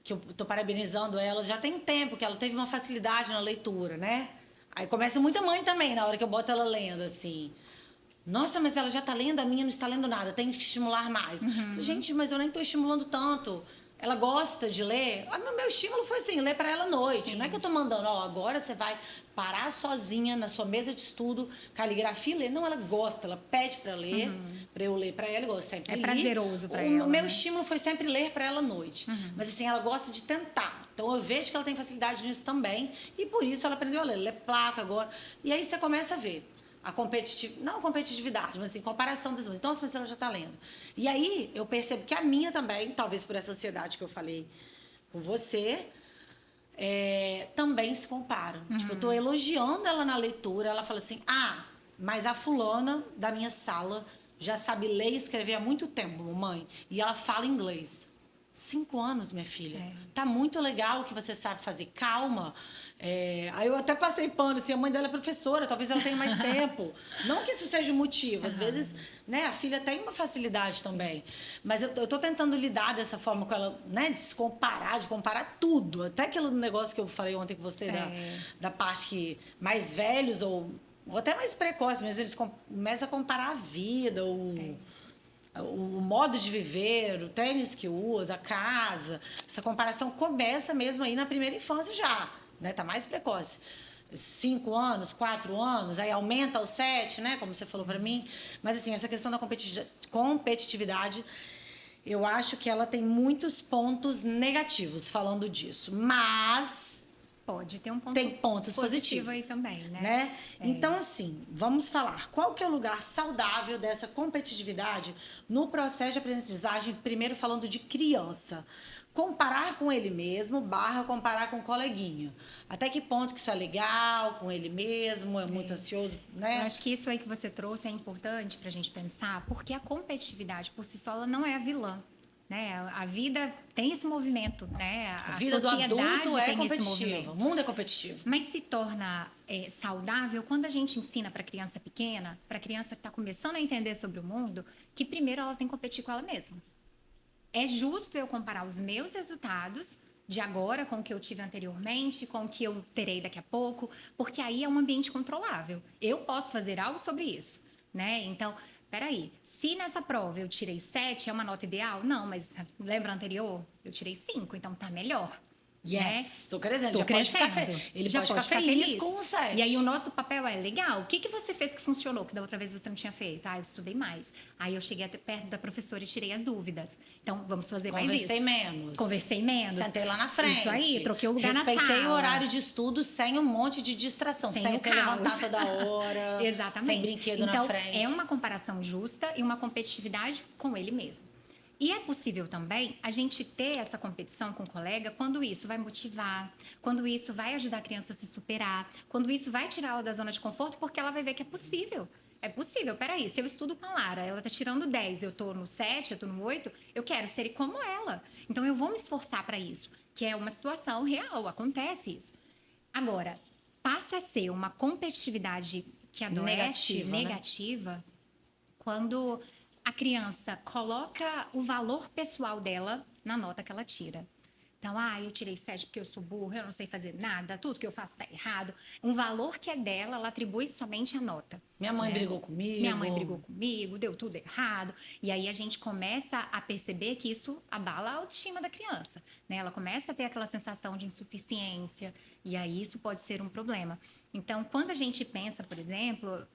Speaker 1: que eu estou parabenizando ela, já tem um tempo que ela teve uma facilidade na leitura, né? Aí começa muita mãe também, na hora que eu boto ela lendo, assim. Nossa, mas ela já está lendo, a minha não está lendo nada, tem que estimular mais. Gente, mas eu nem estou estimulando tanto. ela gosta de ler. Meu estímulo foi assim, ler para ela à noite. Não é que eu tô mandando, agora você vai parar sozinha na sua mesa de estudo, caligrafia e ler. Não, ela gosta, ela pede para ler, para eu ler para ela, eu gosto sempre de ler.
Speaker 3: prazeroso para ela.
Speaker 1: O meu estímulo foi sempre ler para ela à noite. Mas assim, ela gosta de tentar. Então eu vejo que ela tem facilidade nisso também. E por isso ela aprendeu a ler. Ela é placa agora. E aí você começa a ver. Não a competitividade, mas assim, comparação das mães. Então, a pessoa já está lendo. E aí, eu percebo que a minha também, talvez por essa ansiedade que eu falei com você, também se comparam. Tipo, eu estou elogiando ela na leitura, ela fala assim, mas a fulana da minha sala já sabe ler e escrever há muito tempo, mamãe, e ela fala inglês. 5 anos, minha filha. Tá muito legal o que você sabe fazer. Calma. Aí eu até passei pano, assim, a mãe dela é professora, talvez ela tenha mais tempo. Não que isso seja um motivo. Às vezes, né, a filha tem uma facilidade também. Mas eu tô tentando lidar dessa forma com ela, né, de se comparar, de comparar tudo. Até aquele negócio que eu falei ontem com você, da parte que mais velhos ou até mais precoces, mas eles começam a comparar a vida, o modo de viver, o tênis que usa, a casa. Essa comparação começa mesmo aí na primeira infância já, né? Tá mais precoce. 5 anos, 4 anos, aí aumenta aos 7, né? Como você falou para mim. Mas, assim, essa questão da competitividade, eu acho que ela tem muitos pontos negativos falando disso. Mas...
Speaker 3: pode ter um ponto
Speaker 1: tem pontos
Speaker 3: positivo
Speaker 1: positivos
Speaker 3: aí também, né?
Speaker 1: Então, assim, vamos falar. Qual que é o lugar saudável dessa competitividade no processo de aprendizagem, primeiro falando de criança? Comparar com ele mesmo, comparar com o coleguinha. Até que ponto que isso é legal com ele mesmo, é muito ansioso, né?
Speaker 3: Eu acho que isso aí que você trouxe é importante pra gente pensar, porque a competitividade por si só ela não é a vilã. Né? A vida tem esse movimento, né?
Speaker 1: A vida do adulto é
Speaker 3: competitiva,
Speaker 1: o mundo é competitivo.
Speaker 3: Mas se torna saudável quando a gente ensina para a criança pequena, para a criança que está começando a entender sobre o mundo, que primeiro ela tem que competir com ela mesma. É justo eu comparar os meus resultados de agora com o que eu tive anteriormente, com o que eu terei daqui a pouco, porque aí é um ambiente controlável. Eu posso fazer algo sobre isso, né? Então... peraí, se nessa prova eu tirei 7, é uma nota ideal? Não, mas lembra anterior? Eu tirei 5, então tá melhor.
Speaker 1: Yes, tô crescendo.
Speaker 3: Tô crescendo.
Speaker 1: Ele pode ficar feliz com o 7.
Speaker 3: E aí o nosso papel é, legal, o que você fez que funcionou, que da outra vez você não tinha feito? Eu estudei mais. Aí eu cheguei até perto da professora e tirei as dúvidas. Então, vamos fazer mais isso. Conversei menos.
Speaker 1: Sentei lá na frente.
Speaker 3: Isso aí, troquei o lugar na sala.
Speaker 1: Respeitei o horário de estudo sem um monte de distração. Sem levantar toda hora.
Speaker 3: Exatamente.
Speaker 1: Sem brinquedo na frente.
Speaker 3: Então, é uma comparação justa e uma competitividade com ele mesmo. E é possível também a gente ter essa competição com o colega quando isso vai motivar, quando isso vai ajudar a criança a se superar, quando isso vai tirar ela da zona de conforto, porque ela vai ver que é possível. É possível, peraí, se eu estudo com a Lara, ela tá tirando 10, eu tô no 7, eu tô no 8, eu quero ser como ela. Então, eu vou me esforçar para isso, que é uma situação real, acontece isso. Agora, passa a ser uma competitividade que adoece, negativa, quando... a criança coloca o valor pessoal dela na nota que ela tira. Então, eu tirei 7 porque eu sou burra, eu não sei fazer nada, tudo que eu faço está errado. Um valor que é dela, ela atribui somente a nota.
Speaker 1: Minha mãe brigou comigo.
Speaker 3: Minha mãe brigou comigo, deu tudo errado. E aí a gente começa a perceber que isso abala a autoestima da criança, né? Ela começa a ter aquela sensação de insuficiência, e aí isso pode ser um problema. Então, quando a gente pensa, por exemplo,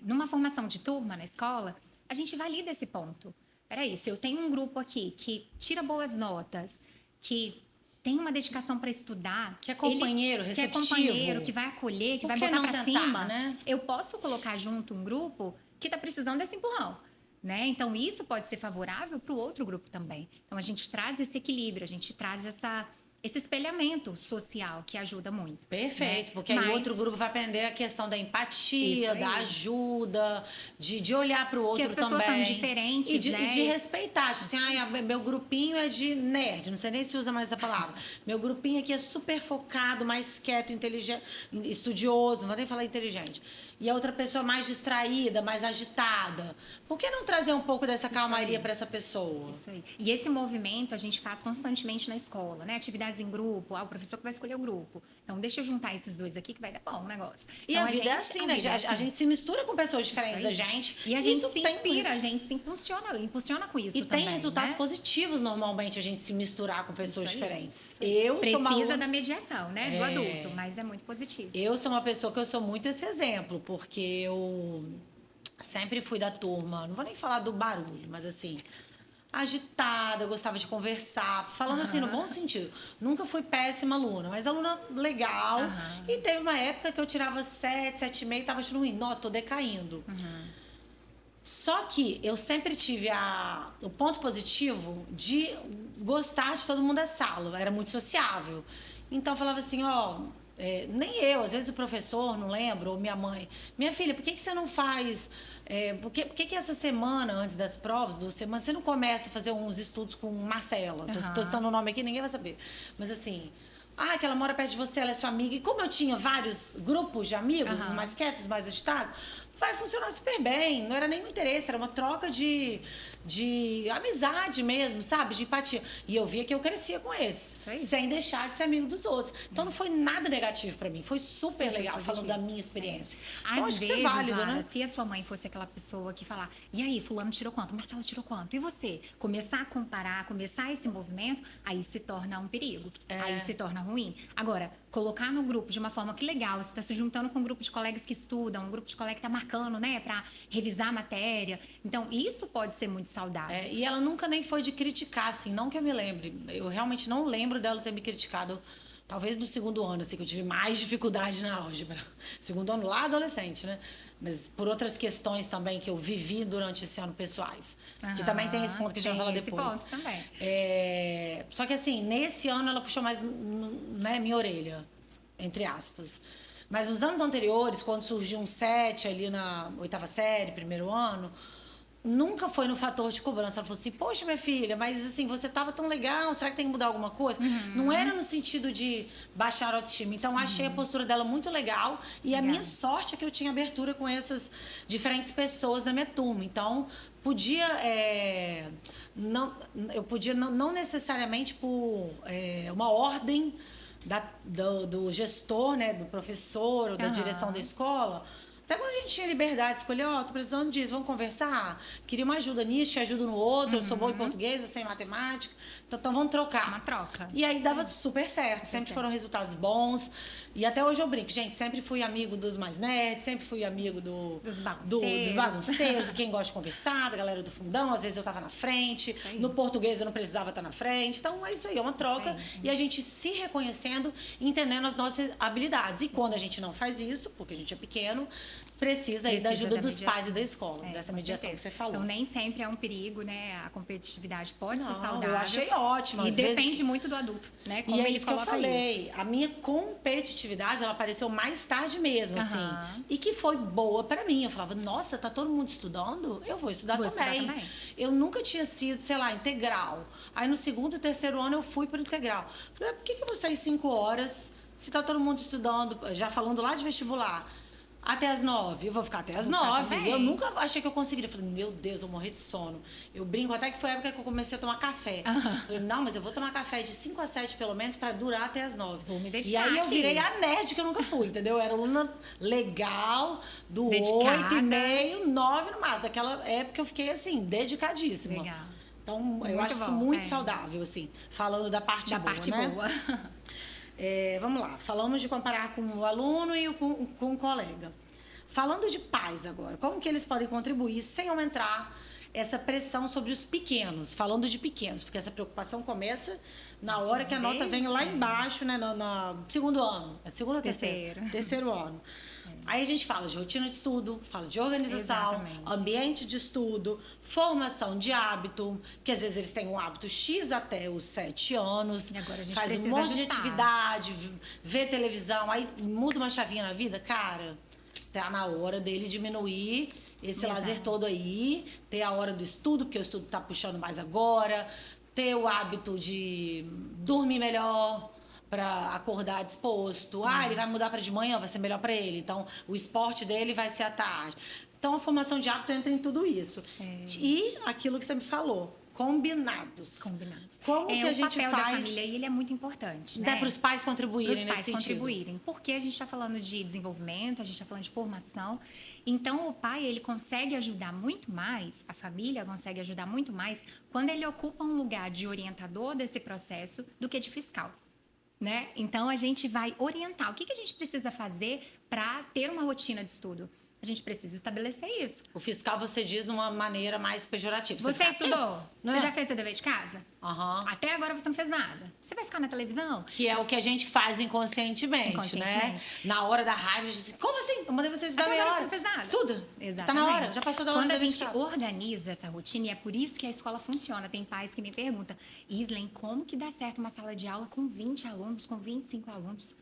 Speaker 3: numa formação de turma na escola, a gente valida esse ponto. Peraí, se eu tenho um grupo aqui que tira boas notas, que tem uma dedicação para estudar...
Speaker 1: que é companheiro, receptivo.
Speaker 3: Que é companheiro, que vai acolher, que vai botar para cima.
Speaker 1: Né?
Speaker 3: Eu posso colocar junto um grupo que está precisando desse empurrão. Né? Então, isso pode ser favorável para o outro grupo também. Então, a gente traz esse equilíbrio, a gente traz esse espelhamento social que ajuda muito.
Speaker 1: Perfeito, né? Porque aí o outro grupo vai aprender a questão da empatia, da ajuda, de olhar para o outro também.
Speaker 3: Que as pessoas são diferentes,
Speaker 1: e de respeitar. Tipo assim, meu grupinho é de nerd, não sei nem se usa mais essa palavra. Meu grupinho aqui é super focado, mais quieto, inteligente, estudioso, não vou nem falar inteligente. E a outra pessoa mais distraída, mais agitada. Por que não trazer um pouco dessa calmaria para essa pessoa?
Speaker 3: Isso aí. E esse movimento a gente faz constantemente na escola, né? Atividades atividades em grupo, o professor que vai escolher o grupo. Então, deixa eu juntar esses dois aqui que vai dar bom o negócio.
Speaker 1: E
Speaker 3: então,
Speaker 1: a vida é assim, né? A gente se mistura com pessoas diferentes da gente.
Speaker 3: E a gente se inspira, a gente se impulsiona com isso
Speaker 1: e
Speaker 3: também.
Speaker 1: E tem resultados
Speaker 3: né?
Speaker 1: positivos, normalmente, a gente se misturar com pessoas diferentes.
Speaker 3: Precisa da mediação, né? Do adulto, mas é muito positivo.
Speaker 1: Eu sou uma pessoa que eu sou muito esse exemplo, porque eu sempre fui da turma, não vou nem falar do barulho, mas assim, agitada, eu gostava de conversar, falando assim, no bom sentido. Nunca fui péssima aluna, mas aluna legal. E teve uma época que eu tirava 7, 7,5, tava achando ruim. Não, tô decaindo. Só que eu sempre tive o ponto positivo de gostar de todo mundo da sala. Eu era muito sociável. Então, eu falava assim, nem eu, às vezes o professor, não lembro, ou minha mãe. Minha filha, por que você não faz... por que essa semana, antes das provas, 2 semanas, você não começa a fazer uns estudos com Marcela? Tô citando o nome aqui, ninguém vai saber. Mas assim... que ela mora perto de você, ela é sua amiga. E como eu tinha vários grupos de amigos, os mais quietos, os mais agitados, vai funcionar super bem. Não era nenhum interesse, era uma troca de amizade mesmo, sabe? De empatia. E eu via que eu crescia com esses, sem deixar de ser amigo dos outros. Então não foi nada negativo pra mim, foi super legal, positivo. Falando da minha experiência. Então acho que isso é válido,
Speaker 3: Lara,
Speaker 1: né?
Speaker 3: Se a sua mãe fosse aquela pessoa que falar, e aí, fulano tirou quanto? Marcela tirou quanto? E você? Começar a comparar, começar esse movimento, aí se torna um perigo. Aí se torna ruim. Agora, colocar no grupo de uma forma que legal, você está se juntando com um grupo de colegas que estudam, um grupo de colegas que está marcando, né, para revisar a matéria. Então, isso pode ser muito saudável.
Speaker 1: E ela nunca nem foi de criticar, assim, não que eu me lembre. Eu realmente não lembro dela ter me criticado, talvez no 2º ano, assim, que eu tive mais dificuldade na álgebra. 2º ano lá, adolescente, né? Mas por outras questões também que eu vivi durante esse ano pessoais. Que também tem esse ponto que a gente vai falar depois.
Speaker 3: Ponto também.
Speaker 1: Só que assim, nesse ano ela puxou mais, né, minha orelha, entre aspas. Mas nos anos anteriores, quando surgiu um 7 ali na 8ª série, 1º ano, nunca foi no fator de cobrança. Ela falou assim, poxa, minha filha, mas assim, você estava tão legal, será que tem que mudar alguma coisa? Não era no sentido de baixar a autoestima. Então, achei a postura dela muito legal. E a minha sorte é que eu tinha abertura com essas diferentes pessoas da minha turma. Então, podia... eu podia, não necessariamente por uma ordem do gestor, né, do professor ou da direção da escola... Até quando a gente tinha liberdade de escolher, tô precisando disso, vamos conversar? Queria uma ajuda nisso, te ajudo no outro, eu sou boa em português, você em matemática. Então vamos trocar.
Speaker 3: Uma troca.
Speaker 1: E aí dava super certo, sempre foram resultados bons. E até hoje eu brinco, gente, sempre fui amigo dos mais nerds, sempre fui amigo dos bagunceiros, de quem gosta de conversar, da galera do fundão, às vezes eu tava na frente, no português eu não precisava estar na frente. Então é isso aí, é uma troca. E a gente se reconhecendo, entendendo as nossas habilidades. E quando a gente não faz isso, porque a gente é pequeno, precisa aí da ajuda dos pais e da escola, dessa mediação que você falou.
Speaker 3: Então, nem sempre é um perigo, né? A competitividade pode ser saudável.
Speaker 1: Eu achei ótimo.
Speaker 3: E depende muito do adulto, né? Como
Speaker 1: e é
Speaker 3: ele
Speaker 1: isso que eu
Speaker 3: coloca
Speaker 1: falei. A minha competitividade, ela apareceu mais tarde mesmo, assim. E que foi boa pra mim. Eu falava, nossa, tá todo mundo estudando? Eu vou estudar também. Eu nunca tinha sido, sei lá, integral. Aí, no 2º e 3º ano, eu fui pro integral. Falei, por que eu vou sair 5 horas se tá todo mundo estudando, já falando lá de vestibular? Até as 9, eu vou ficar até as 9. Eu nunca achei que eu conseguiria. Falei, meu Deus, eu vou morrer de sono. Eu brinco até que foi a época que eu comecei a tomar café. Falei, não, mas eu vou tomar café de 5 a 7 pelo menos pra durar até as 9.
Speaker 3: Vou me dedicar.
Speaker 1: E aí eu virei a nerd que eu nunca fui, entendeu? Eu era aluna legal, do 8,5, 9 no máximo. Daquela época eu fiquei assim, dedicadíssima.
Speaker 3: Legal.
Speaker 1: Então,
Speaker 3: muito
Speaker 1: eu acho
Speaker 3: bom,
Speaker 1: isso muito saudável, assim, falando da parte boa, né?
Speaker 3: boa.
Speaker 1: Vamos lá, falamos de comparar com o aluno e com o colega. Falando de pais agora, como que eles podem contribuir sem aumentar essa pressão sobre os pequenos? Falando de pequenos, porque essa preocupação começa na hora que a nota vem lá embaixo, né, no 2º ano. É 2º ou terceiro? 3º ano. Aí a gente fala de rotina de estudo, fala de organização, ambiente de estudo, formação de hábito, que às vezes eles têm um hábito X até os 7 anos,
Speaker 3: e agora a gente
Speaker 1: faz um monte de atividade, vê televisão, aí muda uma chavinha na vida, cara... Tá na hora dele diminuir esse lazer todo aí, ter a hora do estudo, porque o estudo tá puxando mais agora, ter o hábito de dormir melhor para acordar disposto. Ele vai mudar para de manhã, vai ser melhor para ele. Então, o esporte dele vai ser à tarde. Então, a formação de hábito entra em tudo isso. E aquilo que você me falou, combinados.
Speaker 3: Combinados.
Speaker 1: Como que a gente
Speaker 3: o papel da
Speaker 1: faz?
Speaker 3: família, ele é muito importante, né?
Speaker 1: Dá para os pais contribuírem nesse sentido.
Speaker 3: Contribuírem, porque a gente está falando de desenvolvimento, a gente está falando de formação. Então, o pai, ele consegue ajudar muito mais, a família consegue ajudar muito mais quando ele ocupa um lugar de orientador desse processo do que de fiscal, né? Então, a gente vai orientar. O que a gente precisa fazer para ter uma rotina de estudo? A gente precisa estabelecer isso.
Speaker 1: O fiscal você diz de uma maneira mais pejorativa.
Speaker 3: Você estudou?
Speaker 1: Não.
Speaker 3: Você já fez seu dever de casa?
Speaker 1: Aham.
Speaker 3: Até agora você não fez nada. Você vai ficar na televisão?
Speaker 1: Que é o que a gente faz inconscientemente, né? Na hora da raiva, a gente diz, como assim? Eu mandei você estudar meia hora.
Speaker 3: Você não fez nada.
Speaker 1: Estuda.
Speaker 3: Exatamente.
Speaker 1: Tá na hora, já passou da hora.
Speaker 3: Quando a gente organiza essa rotina, e é por isso que a escola funciona. Tem pais que me perguntam, Islen, como que dá certo uma sala de aula com 20 alunos, com 25 alunos?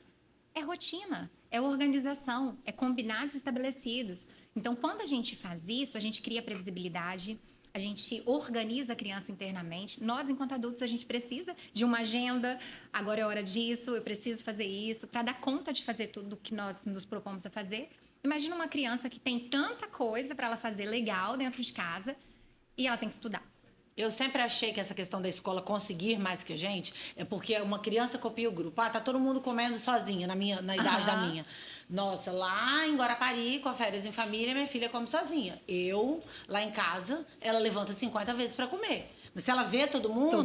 Speaker 3: É rotina, é organização, é combinados estabelecidos. Então, quando a gente faz isso, a gente cria previsibilidade, a gente organiza a criança internamente. Nós, enquanto adultos, a gente precisa de uma agenda. Agora é hora disso, eu preciso fazer isso, para dar conta de fazer tudo que nós nos propomos a fazer. Imagina uma criança que tem tanta coisa para ela fazer legal dentro de casa e ela tem que estudar.
Speaker 1: Eu sempre achei que essa questão da escola conseguir mais que a gente é porque uma criança copia o grupo. Ah, tá todo mundo comendo sozinha, na idade da minha. Nossa, lá em Guarapari, com a férias em família, minha filha come sozinha. Eu, lá em casa, ela levanta 50 vezes para comer. Mas se ela vê todo mundo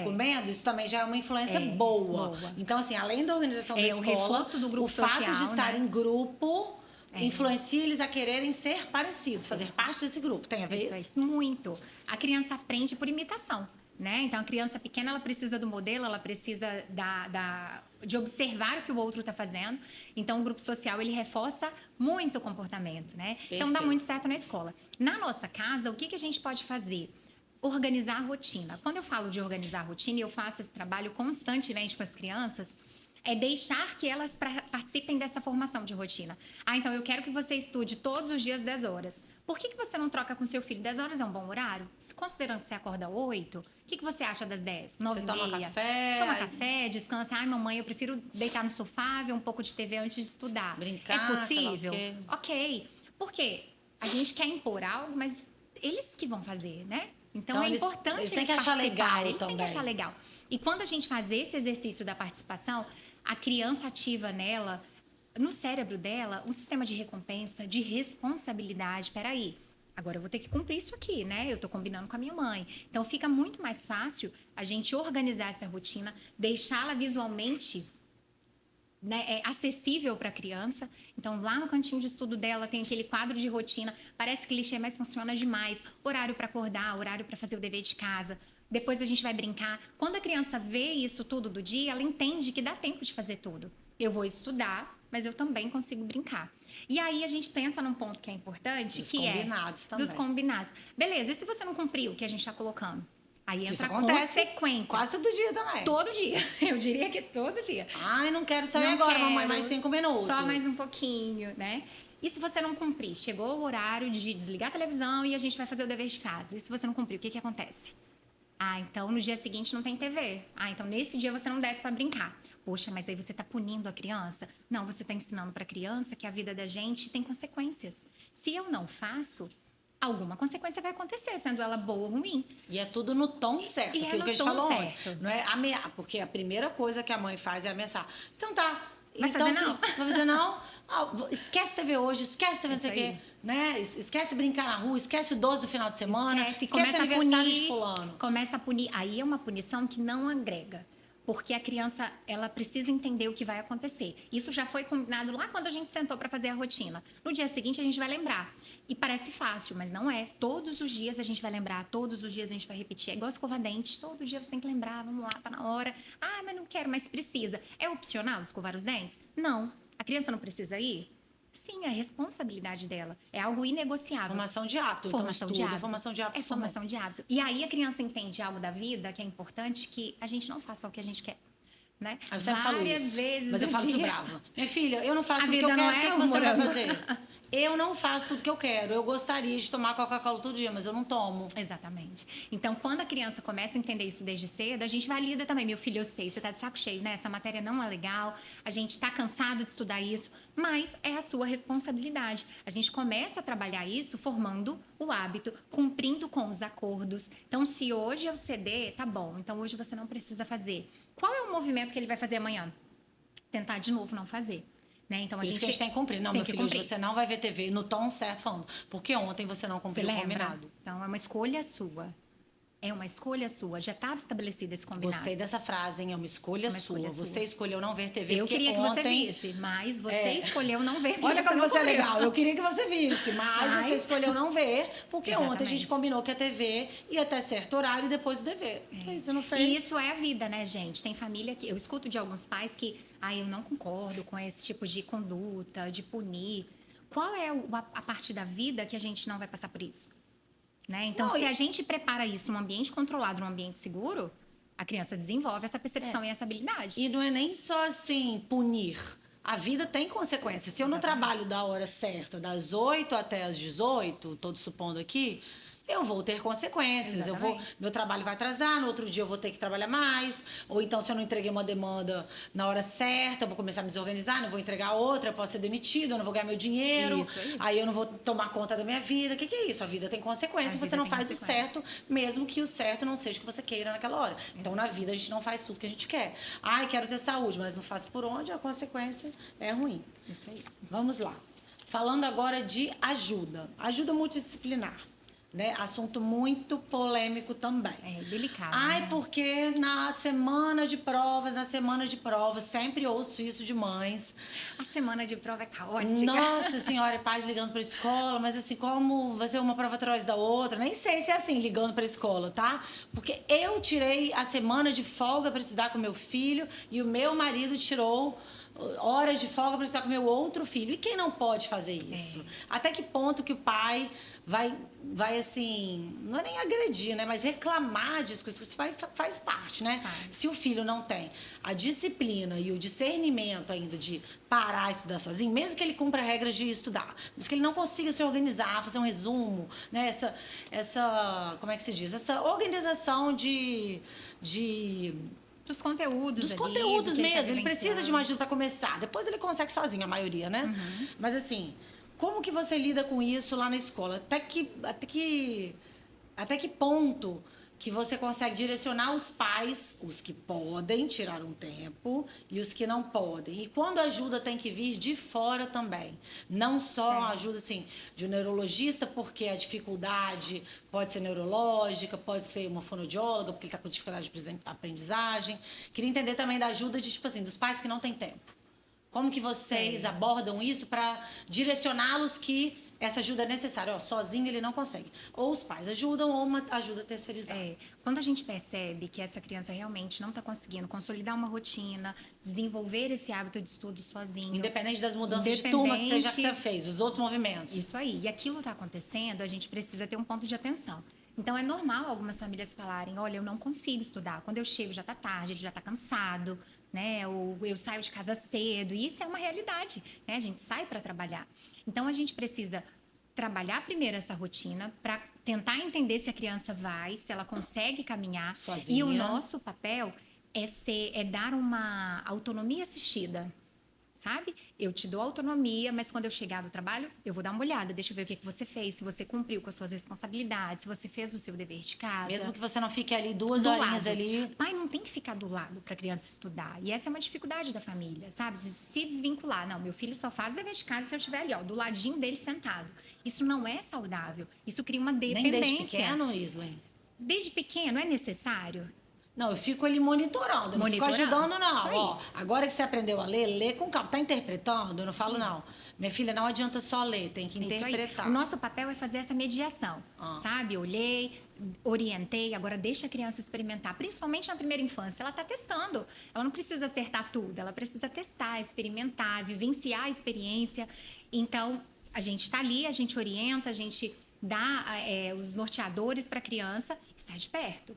Speaker 1: comendo, isso também já é uma influência boa. Então, assim, além da organização da escola,
Speaker 3: o reforço do grupo social,
Speaker 1: fato de estar em grupo...
Speaker 3: É.
Speaker 1: Influencia eles a quererem ser parecidos, fazer parte desse grupo. Tem a ver isso?
Speaker 3: Muito. A criança aprende por imitação, né? Então, a criança pequena, ela precisa do modelo, ela precisa de observar o que o outro está fazendo. Então, o grupo social, ele reforça muito o comportamento, né? Perfeito. Então, dá muito certo na escola. Na nossa casa, o que a gente pode fazer? Organizar a rotina. Quando eu falo de organizar a rotina, e eu faço esse trabalho constantemente com as crianças, é deixar que elas participem dessa formação de rotina. Ah, então eu quero que você estude todos os dias 10 horas. Por que você não troca com seu filho? 10 horas é um bom horário? Considerando que você acorda 8, o que você acha das 10? 9 e meia?
Speaker 1: Toma café.
Speaker 3: Toma café, descansa. Ai, mamãe, eu prefiro deitar no sofá, ver um pouco de TV antes de estudar.
Speaker 1: Brincar,
Speaker 3: é possível?
Speaker 1: sei lá o quê.
Speaker 3: Ok. Por quê? A gente quer impor algo, mas eles que vão fazer, né? Então é importante
Speaker 1: eles têm que achar legal
Speaker 3: eles
Speaker 1: também.
Speaker 3: Têm que achar legal. E quando a gente faz esse exercício da participação, a criança ativa nela, no cérebro dela, um sistema de recompensa, de responsabilidade. Peraí, agora eu vou ter que cumprir isso aqui, né? Eu tô combinando com a minha mãe. Então, fica muito mais fácil a gente organizar essa rotina, deixá-la visualmente, né, acessível para a criança. Então, lá no cantinho de estudo dela tem aquele quadro de rotina. Parece clichê, mas funciona demais. Horário para acordar, horário para fazer o dever de casa. Depois a gente vai brincar. Quando a criança vê isso tudo do dia, ela entende que dá tempo de fazer tudo. Eu vou estudar, mas eu também consigo brincar. E aí a gente pensa num ponto que é importante,
Speaker 1: dos combinados também.
Speaker 3: Dos combinados. Beleza, e se você não cumpriu o que a gente está colocando? Aí entra a
Speaker 1: acontece
Speaker 3: consequência.
Speaker 1: Quase todo dia também.
Speaker 3: Todo dia. Eu diria que todo dia.
Speaker 1: Ai, não quero saber agora, mamãe, mais 5 minutos.
Speaker 3: Só mais um pouquinho, né? E se você não cumprir? Chegou o horário de desligar a televisão e a gente vai fazer o dever de casa. E se você não cumprir, o que acontece? Ah, então no dia seguinte não tem TV. Ah, então nesse dia você não desce para brincar. Poxa, mas aí você está punindo a criança? Não, você está ensinando para a criança que a vida da gente tem consequências. Se eu não faço, alguma consequência vai acontecer, sendo ela boa ou ruim.
Speaker 1: E é tudo no tom certo,
Speaker 3: e
Speaker 1: aquilo
Speaker 3: é
Speaker 1: que a gente
Speaker 3: tom
Speaker 1: falou
Speaker 3: certo.
Speaker 1: ontem. Não é ameaça, porque a primeira coisa que a mãe faz é ameaçar. Então tá.
Speaker 3: Vai
Speaker 1: então,
Speaker 3: fazer não?
Speaker 1: Vai fazer não? Esquece TV hoje, esquece TV não sei o quê. Né? Esquece brincar na rua, esquece o 12 do final de semana, esquece aniversário de fulano.
Speaker 3: Começa a punir. Aí é uma punição que não agrega. Porque a criança, ela precisa entender o que vai acontecer. Isso já foi combinado lá quando a gente sentou para fazer a rotina. No dia seguinte, a gente vai lembrar. E parece fácil, mas não é. Todos os dias a gente vai lembrar, todos os dias a gente vai repetir. É igual escovar dente, todo dia você tem que lembrar, vamos lá, tá na hora. Ah, mas não quero, mas precisa. É opcional escovar os dentes? Não. A criança não precisa ir? Sim, é a responsabilidade dela. É algo inegociável.
Speaker 1: Formação de hábito.
Speaker 3: Formação de hábito.
Speaker 1: Formação de hábito.
Speaker 3: É formação de hábito. E aí a criança entende algo da vida que é importante, que a gente não faça só o que a gente quer. né?
Speaker 1: Eu sempre falo
Speaker 3: Várias
Speaker 1: isso,
Speaker 3: vezes
Speaker 1: mas eu
Speaker 3: no
Speaker 1: falo isso
Speaker 3: dia.
Speaker 1: brava. Minha filha, eu não faço
Speaker 3: A
Speaker 1: tudo que eu
Speaker 3: vida
Speaker 1: quero,
Speaker 3: não
Speaker 1: o que,
Speaker 3: é
Speaker 1: que
Speaker 3: um
Speaker 1: você vai
Speaker 3: morango.
Speaker 1: fazer? Eu não faço tudo que eu quero. Eu gostaria de tomar Coca-Cola todo dia, mas eu não tomo.
Speaker 3: Exatamente. Então, quando a criança começa a entender isso desde cedo, a gente valida também. Meu filho, eu sei, você tá de saco cheio, né? Essa matéria não é legal, a gente tá cansado de estudar isso, mas é a sua responsabilidade. A gente começa a trabalhar isso formando o hábito, cumprindo com os acordos. Então, se hoje eu ceder, tá bom. Então, hoje você não precisa fazer. Qual é o movimento que ele vai fazer amanhã? Tentar de novo não fazer. Né? Então,
Speaker 1: Por isso que a gente tem que cumprir. Não,
Speaker 3: tem
Speaker 1: meu
Speaker 3: que
Speaker 1: filho, hoje
Speaker 3: cumprir.
Speaker 1: você não vai ver TV no tom certo falando. Porque ontem você não
Speaker 3: Você
Speaker 1: cumpriu o
Speaker 3: lembra?
Speaker 1: combinado.
Speaker 3: Então, é uma escolha sua. É uma escolha sua. Já estava estabelecido esse combinado.
Speaker 1: Gostei dessa frase, hein? É uma escolha,
Speaker 3: escolha
Speaker 1: sua.
Speaker 3: sua.
Speaker 1: Você escolheu não ver TV
Speaker 3: Eu
Speaker 1: porque
Speaker 3: queria que
Speaker 1: ontem...
Speaker 3: você visse, mas você escolheu não ver. porque
Speaker 1: Olha como
Speaker 3: não
Speaker 1: você é
Speaker 3: cumpriu.
Speaker 1: legal. Eu queria que você visse, mas você escolheu não ver, porque ontem a
Speaker 3: Exatamente.
Speaker 1: gente combinou que a TV ia até certo horário e depois o dever. E você não fez.
Speaker 3: E isso é a vida, né, gente? Tem família que... Eu escuto de alguns pais que... eu não concordo com esse tipo de conduta, de punir. Qual é a parte da vida que a gente não vai passar por isso? Né? Então,
Speaker 1: Não,
Speaker 3: se a gente prepara isso num ambiente controlado, num ambiente seguro, a criança desenvolve essa percepção e essa habilidade.
Speaker 1: E não é nem só assim, punir. A vida tem consequências. Se eu não trabalho da hora certa, das 8 até as 18, tô supondo aqui, eu vou ter consequências. Meu trabalho vai atrasar, no outro dia eu vou ter que trabalhar mais. Ou então, se eu não entreguei uma demanda na hora certa, eu vou começar a me desorganizar, não vou entregar outra, eu posso ser demitido, eu não vou ganhar meu dinheiro.
Speaker 3: Isso aí.
Speaker 1: Aí eu não vou tomar conta da minha vida. O que é isso? A vida tem consequências.
Speaker 3: A
Speaker 1: Você
Speaker 3: vida
Speaker 1: não
Speaker 3: tem
Speaker 1: faz o
Speaker 3: consequências.
Speaker 1: certo, mesmo que o certo não seja o que você queira naquela hora. Então, na vida, a gente não faz tudo que a gente quer. Quero ter saúde, mas não faço por onde, a consequência é ruim.
Speaker 3: Isso aí.
Speaker 1: Vamos lá. Falando agora de ajuda. Ajuda multidisciplinar. Né? Assunto muito polêmico também.
Speaker 3: É delicado. né?
Speaker 1: Porque na semana de provas, sempre ouço isso de mães.
Speaker 3: A semana de prova é caótica.
Speaker 1: Nossa senhora, pais ligando pra escola, mas assim, como vai ser uma prova atrás da outra? Nem sei se é assim, ligando pra escola, tá? Porque eu tirei a semana de folga para estudar com meu filho e o meu marido tirou horas de folga para estudar com meu outro filho. E quem não pode fazer isso? Até que ponto que o pai vai assim, não é nem agredir, né? Mas reclamar disso, isso faz parte, né? Se o filho não tem a disciplina e o discernimento ainda de parar e estudar sozinho, mesmo que ele cumpra regras de estudar, mas que ele não consiga se organizar, fazer um resumo, né? Essa como é que se diz? Essa organização
Speaker 3: Dos conteúdos
Speaker 1: dos
Speaker 3: ali,
Speaker 1: conteúdos
Speaker 3: do que
Speaker 1: mesmo. Ele
Speaker 3: tá
Speaker 1: precisa de uma ajuda para começar. Depois ele consegue sozinho, a maioria, né? Mas assim, como que você lida com isso lá na escola? Até que ponto que você consegue direcionar os pais, os que podem tirar um tempo e os que não podem. E quando a ajuda tem que vir de fora também. Não só a ajuda assim, de um neurologista, porque a dificuldade pode ser neurológica, pode ser uma fonoaudióloga, porque ele está com dificuldade de aprendizagem. Queria entender também da ajuda de, tipo assim, dos pais que não têm tempo. Como que vocês abordam isso para direcioná-los que essa ajuda é necessária? Sozinho ele não consegue. Ou os pais ajudam ou uma ajuda terceirizada.
Speaker 3: Quando a gente percebe que essa criança realmente não está conseguindo consolidar uma rotina, desenvolver esse hábito de estudo sozinho.
Speaker 1: Independente das mudanças de turma que você fez, os outros movimentos.
Speaker 3: Isso aí. E aquilo está acontecendo, a gente precisa ter um ponto de atenção. Então, é normal algumas famílias falarem, olha, eu não consigo estudar. Quando eu chego já está tarde, ele já está cansado, né? Ou eu saio de casa cedo. E isso é uma realidade, né? A gente sai para trabalhar. Então, a gente precisa trabalhar primeiro essa rotina para tentar entender se a criança vai, se ela consegue caminhar.
Speaker 1: Sozinha.
Speaker 3: E o nosso papel é dar uma autonomia assistida. Sabe? Eu te dou autonomia, mas quando eu chegar do trabalho, eu vou dar uma olhada, deixa eu ver o que você fez, se você cumpriu com as suas responsabilidades, se você fez o seu dever de casa.
Speaker 1: Mesmo que você não fique ali 2 horinhas ali.
Speaker 3: Pai não tem que ficar do lado para a criança estudar. E essa é uma dificuldade da família, sabe? Se desvincular. Não, meu filho só faz dever de casa se eu estiver ali, do ladinho dele sentado. Isso não é saudável. Isso cria uma dependência.
Speaker 1: Nem desde pequeno, Isley?
Speaker 3: Desde pequeno é necessário.
Speaker 1: Não, eu fico ali monitorando, eu não fico ajudando, não. Agora que você aprendeu a ler, lê com calma. Tá interpretando? Eu não falo, não. Minha filha, não adianta só ler, tem que interpretar.
Speaker 3: O nosso papel é fazer essa mediação, sabe? Olhei, orientei, agora deixa a criança experimentar. Principalmente na primeira infância, ela está testando. Ela não precisa acertar tudo, ela precisa testar, experimentar, vivenciar a experiência. Então, a gente está ali, a gente orienta, a gente dá os norteadores para a criança, está de perto.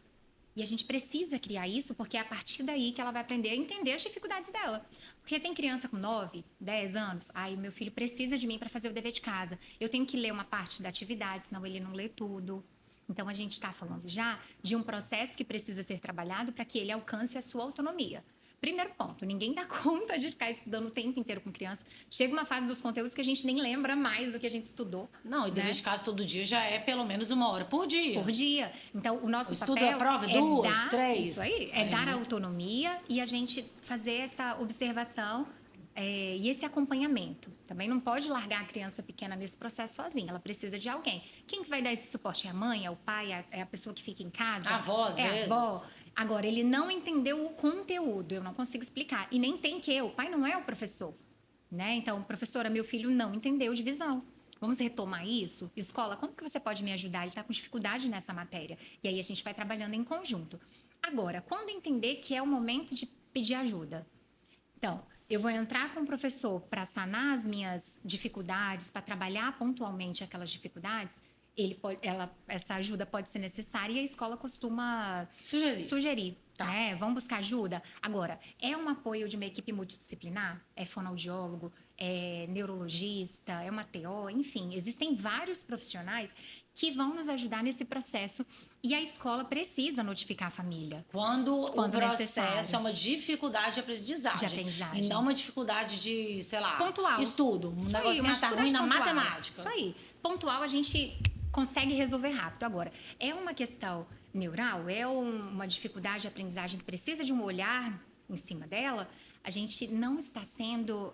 Speaker 3: E a gente precisa criar isso, porque é a partir daí que ela vai aprender a entender as dificuldades dela. Porque tem criança com 9, 10 anos, aí o meu filho precisa de mim para fazer o dever de casa. Eu tenho que ler uma parte da atividade, senão ele não lê tudo. Então, a gente está falando já de um processo que precisa ser trabalhado para que ele alcance a sua autonomia. Primeiro ponto, ninguém dá conta de ficar estudando o tempo inteiro com criança. Chega uma fase dos conteúdos que a gente nem lembra mais do que a gente estudou.
Speaker 1: Não, e dever de casa todo dia já é pelo menos 1 hora por dia.
Speaker 3: Por dia. Então, o nosso
Speaker 1: estudo
Speaker 3: papel
Speaker 1: a prova,
Speaker 3: é
Speaker 1: 2,
Speaker 3: dar,
Speaker 1: 3.
Speaker 3: Isso aí, é dar autonomia e a gente fazer essa observação e esse acompanhamento. Também não pode largar a criança pequena nesse processo sozinha. Ela precisa de alguém. Quem que vai dar esse suporte? É a mãe? É o pai? É a pessoa que fica em casa?
Speaker 1: A avó, às vezes.
Speaker 3: A avó. Agora, ele não entendeu o conteúdo, eu não consigo explicar. E nem tem que, o pai não é o professor, né? Então, professora, meu filho não entendeu divisão. Vamos retomar isso? Escola, como que você pode me ajudar? Ele está com dificuldade nessa matéria. E aí, a gente vai trabalhando em conjunto. Agora, quando entender que é o momento de pedir ajuda? Então, eu vou entrar com o professor para sanar as minhas dificuldades, para trabalhar pontualmente aquelas dificuldades. Essa ajuda pode ser necessária e a escola costuma sugerir.
Speaker 1: Tá.
Speaker 3: Né? Vamos buscar ajuda. Agora, é um apoio de uma equipe multidisciplinar? É fonoaudiólogo, é neurologista, é uma TO, enfim, existem vários profissionais que vão nos ajudar nesse processo e a escola precisa notificar a família.
Speaker 1: Quando o processo
Speaker 3: necessário.
Speaker 1: é uma dificuldade de aprendizagem. E não uma dificuldade de, sei lá,
Speaker 3: pontual.
Speaker 1: Estudo.
Speaker 3: Isso
Speaker 1: negocinho tá ruim na matemática.
Speaker 3: Isso aí. Pontual a gente consegue resolver rápido. Agora, é uma questão neural, é uma dificuldade de aprendizagem que precisa de um olhar em cima dela, a gente não está sendo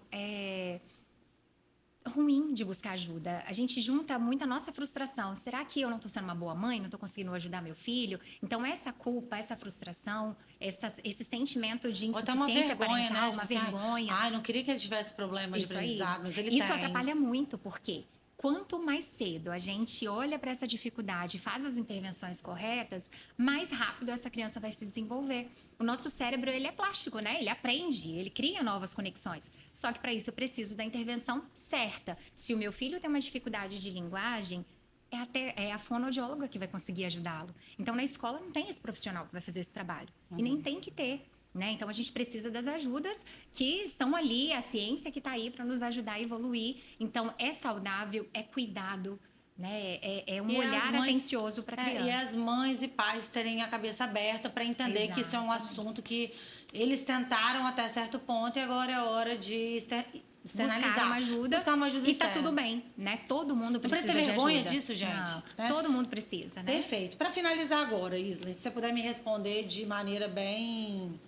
Speaker 3: ruim de buscar ajuda. A gente junta muito a nossa frustração. Será que eu não estou sendo uma boa mãe? Não estou conseguindo ajudar meu filho? Então, essa culpa, essa frustração, esse sentimento de insuficiência parental, uma vergonha.
Speaker 1: Ai, não queria que ele tivesse problema de aprendizado, mas ele tem.
Speaker 3: Isso atrapalha muito, porque quanto mais cedo a gente olha para essa dificuldade e faz as intervenções corretas, mais rápido essa criança vai se desenvolver. O nosso cérebro, ele é plástico, né? Ele aprende, ele cria novas conexões. Só que para isso eu preciso da intervenção certa. Se o meu filho tem uma dificuldade de linguagem, é a fonoaudióloga que vai conseguir ajudá-lo. Então, na escola não tem esse profissional que vai fazer esse trabalho. E nem tem que ter. Né? Então, a gente precisa das ajudas que estão ali, a ciência que está aí para nos ajudar a evoluir. Então, é saudável, é cuidado, né? É um olhar atencioso para a criança.
Speaker 1: E as mães e pais terem a cabeça aberta para entender que isso é um assunto que eles tentaram até certo ponto e agora é hora de externalizar.
Speaker 3: Buscar uma ajuda e está tudo bem, né? Todo mundo precisa de ajuda.
Speaker 1: Não precisa ter vergonha disso, gente.
Speaker 3: Não,
Speaker 1: né?
Speaker 3: Todo mundo precisa, né?
Speaker 1: Perfeito. Para finalizar agora, Isla, se você puder me responder de maneira bem...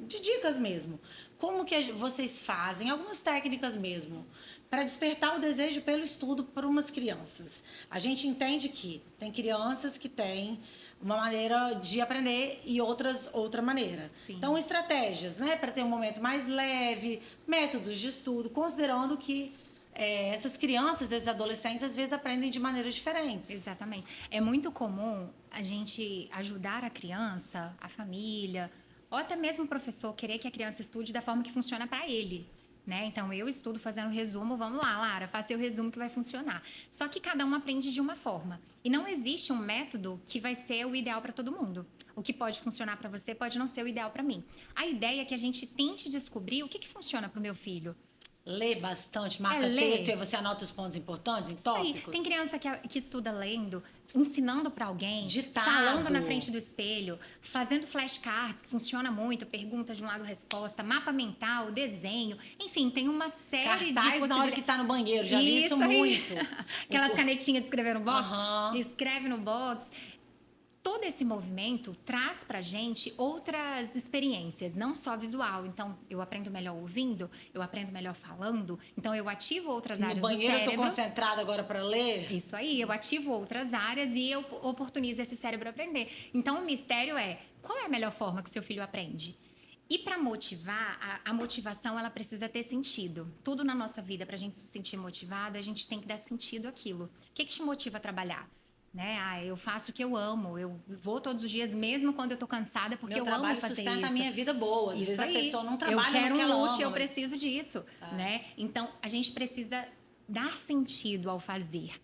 Speaker 1: de dicas mesmo. Como que vocês fazem, algumas técnicas mesmo, para despertar o desejo pelo estudo para umas crianças? A gente entende que tem crianças que têm uma maneira de aprender e outras outra maneira.
Speaker 3: Sim.
Speaker 1: Então, estratégias, né, para ter um momento mais leve, métodos de estudo, considerando que essas crianças, esses adolescentes, às vezes aprendem de maneiras diferentes.
Speaker 3: Exatamente. É muito comum a gente ajudar a criança, a família, ou até mesmo o professor querer que a criança estude da forma que funciona para ele, né? Então, eu estudo fazendo resumo, vamos lá, Lara, faça seu resumo que vai funcionar. Só que cada um aprende de uma forma. E não existe um método que vai ser o ideal para todo mundo. O que pode funcionar para você pode não ser o ideal para mim. A ideia é que a gente tente descobrir o que funciona para o meu filho.
Speaker 1: Lê bastante, marca texto e você anota os pontos importantes em tópicos.
Speaker 3: Aí. Tem criança que estuda lendo, ensinando para alguém,
Speaker 1: ditado,
Speaker 3: falando na frente do espelho, fazendo flashcards, que funciona muito, pergunta de um lado, resposta, mapa mental, desenho, enfim, tem uma série de possibilidades.
Speaker 1: Na hora que tá no banheiro, já vi isso muito.
Speaker 3: Aquelas canetinhas de escrever no box, escreve no box. Todo esse movimento traz pra gente outras experiências, não só visual. Então, eu aprendo melhor ouvindo, eu aprendo melhor falando. Então, eu ativo outras áreas do cérebro.
Speaker 1: No banheiro eu tô concentrada agora para ler.
Speaker 3: Isso aí, eu ativo outras áreas e eu oportunizo esse cérebro a aprender. Então, o mistério é, qual é a melhor forma que seu filho aprende? E para motivar, a motivação, ela precisa ter sentido. Tudo na nossa vida, pra gente se sentir motivada, a gente tem que dar sentido àquilo. O que te motiva a trabalhar? Né? Eu faço o que eu amo, eu vou todos os dias, mesmo quando eu tô cansada, porque eu amo fazer isso.
Speaker 1: Meu trabalho sustenta a minha vida boa. Às vezes a pessoa não trabalha no que ela ama.
Speaker 3: Eu quero um luxo, eu preciso disso, né? Então, a gente precisa dar sentido ao fazer.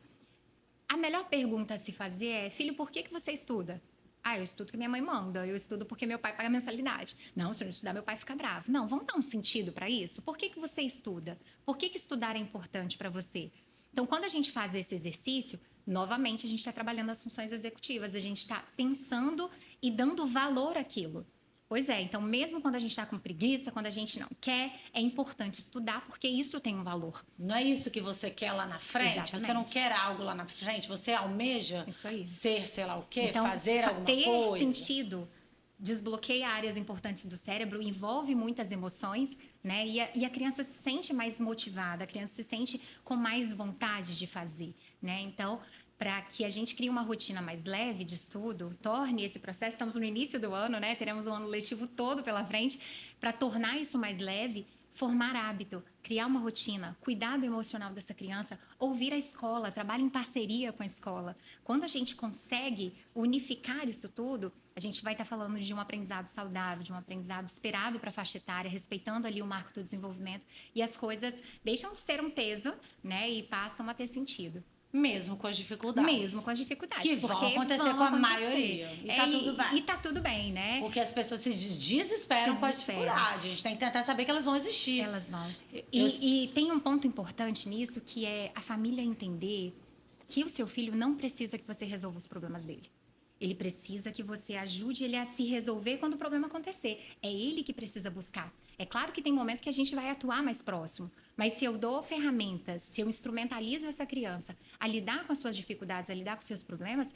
Speaker 3: A melhor pergunta a se fazer é, filho, por que você estuda? Ah, eu estudo porque minha mãe manda, eu estudo porque meu pai paga mensalidade. Não, se eu não estudar, meu pai fica bravo. Não, vamos dar um sentido para isso? Por que você estuda? Por que estudar é importante para você? Então, quando a gente faz esse exercício, novamente a gente está trabalhando as funções executivas, a gente está pensando e dando valor àquilo. Pois é, então mesmo quando a gente está com preguiça, quando a gente não quer, é importante estudar porque isso tem um valor.
Speaker 1: Não é isso que você quer lá na frente?
Speaker 3: Exatamente.
Speaker 1: Você não quer algo lá na frente? Você almeja
Speaker 3: Isso aí.
Speaker 1: ser, sei lá o quê?
Speaker 3: Então,
Speaker 1: fazer alguma
Speaker 3: ter
Speaker 1: coisa?
Speaker 3: sentido desbloqueia áreas importantes do cérebro, envolve muitas emoções, né? E a criança se sente mais motivada, a criança se sente com mais vontade de fazer, né? Então, para que a gente crie uma rotina mais leve de estudo, torne esse processo, estamos no início do ano, né? Teremos o ano letivo todo pela frente, para tornar isso mais leve, formar hábito, criar uma rotina, cuidar do emocional dessa criança, ouvir a escola, trabalhar em parceria com a escola. Quando a gente consegue unificar isso tudo, a gente vai estar falando de um aprendizado saudável, de um aprendizado esperado para a faixa etária, respeitando ali o marco do desenvolvimento, e as coisas deixam de ser um peso, né? E passam a ter sentido.
Speaker 1: Mesmo com as dificuldades.
Speaker 3: Mesmo com as dificuldades.
Speaker 1: Que vão acontecer com a maioria. E tá tudo bem.
Speaker 3: E tá tudo bem, né?
Speaker 1: Porque as pessoas se desesperam com a dificuldade. A gente tem que tentar saber que elas vão existir.
Speaker 3: Elas vão. E tem um ponto importante nisso, que é a família entender que o seu filho não precisa que você resolva os problemas dele. Ele precisa que você ajude ele a se resolver quando o problema acontecer. É ele que precisa buscar. É claro que tem momento que a gente vai atuar mais próximo, mas se eu dou ferramentas, se eu instrumentalizo essa criança a lidar com as suas dificuldades, a lidar com os seus problemas,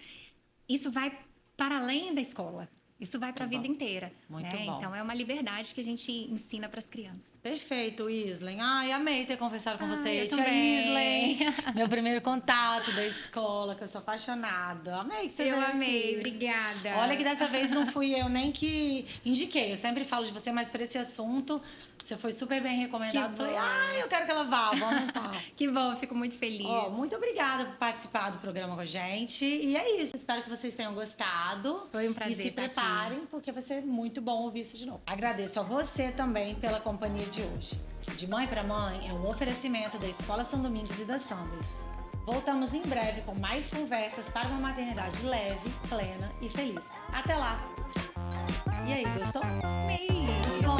Speaker 3: isso vai para além da escola. Isso vai para a vida inteira.
Speaker 1: Muito bom.
Speaker 3: Então, é uma liberdade que a gente ensina para as crianças.
Speaker 1: Perfeito, Islen. Ai, amei ter conversado com você.
Speaker 3: Eu
Speaker 1: Tia
Speaker 3: também.
Speaker 1: Islen, meu primeiro contato da escola, que eu sou apaixonada. Amei que você veio
Speaker 3: amei,
Speaker 1: aqui.
Speaker 3: Obrigada.
Speaker 1: Olha que dessa vez não fui eu nem que indiquei. Eu sempre falo de você, mas para esse assunto, você foi super bem recomendado. Falei, eu quero que ela vá, vou anotar.
Speaker 3: Que bom, fico muito feliz.
Speaker 1: Muito obrigada por participar do programa com a gente. E é isso, espero que vocês tenham gostado.
Speaker 3: Foi um prazer
Speaker 1: E se
Speaker 3: estar aqui.
Speaker 1: preparem, porque vai ser muito bom ouvir isso de novo. Agradeço a você também pela companhia de hoje. De Mãe para Mãe é um oferecimento da Escola São Domingos e da Sundays. Voltamos em breve com mais conversas para uma maternidade leve, plena e feliz. Até lá! E aí, gostou?
Speaker 3: Amei!
Speaker 1: Bom,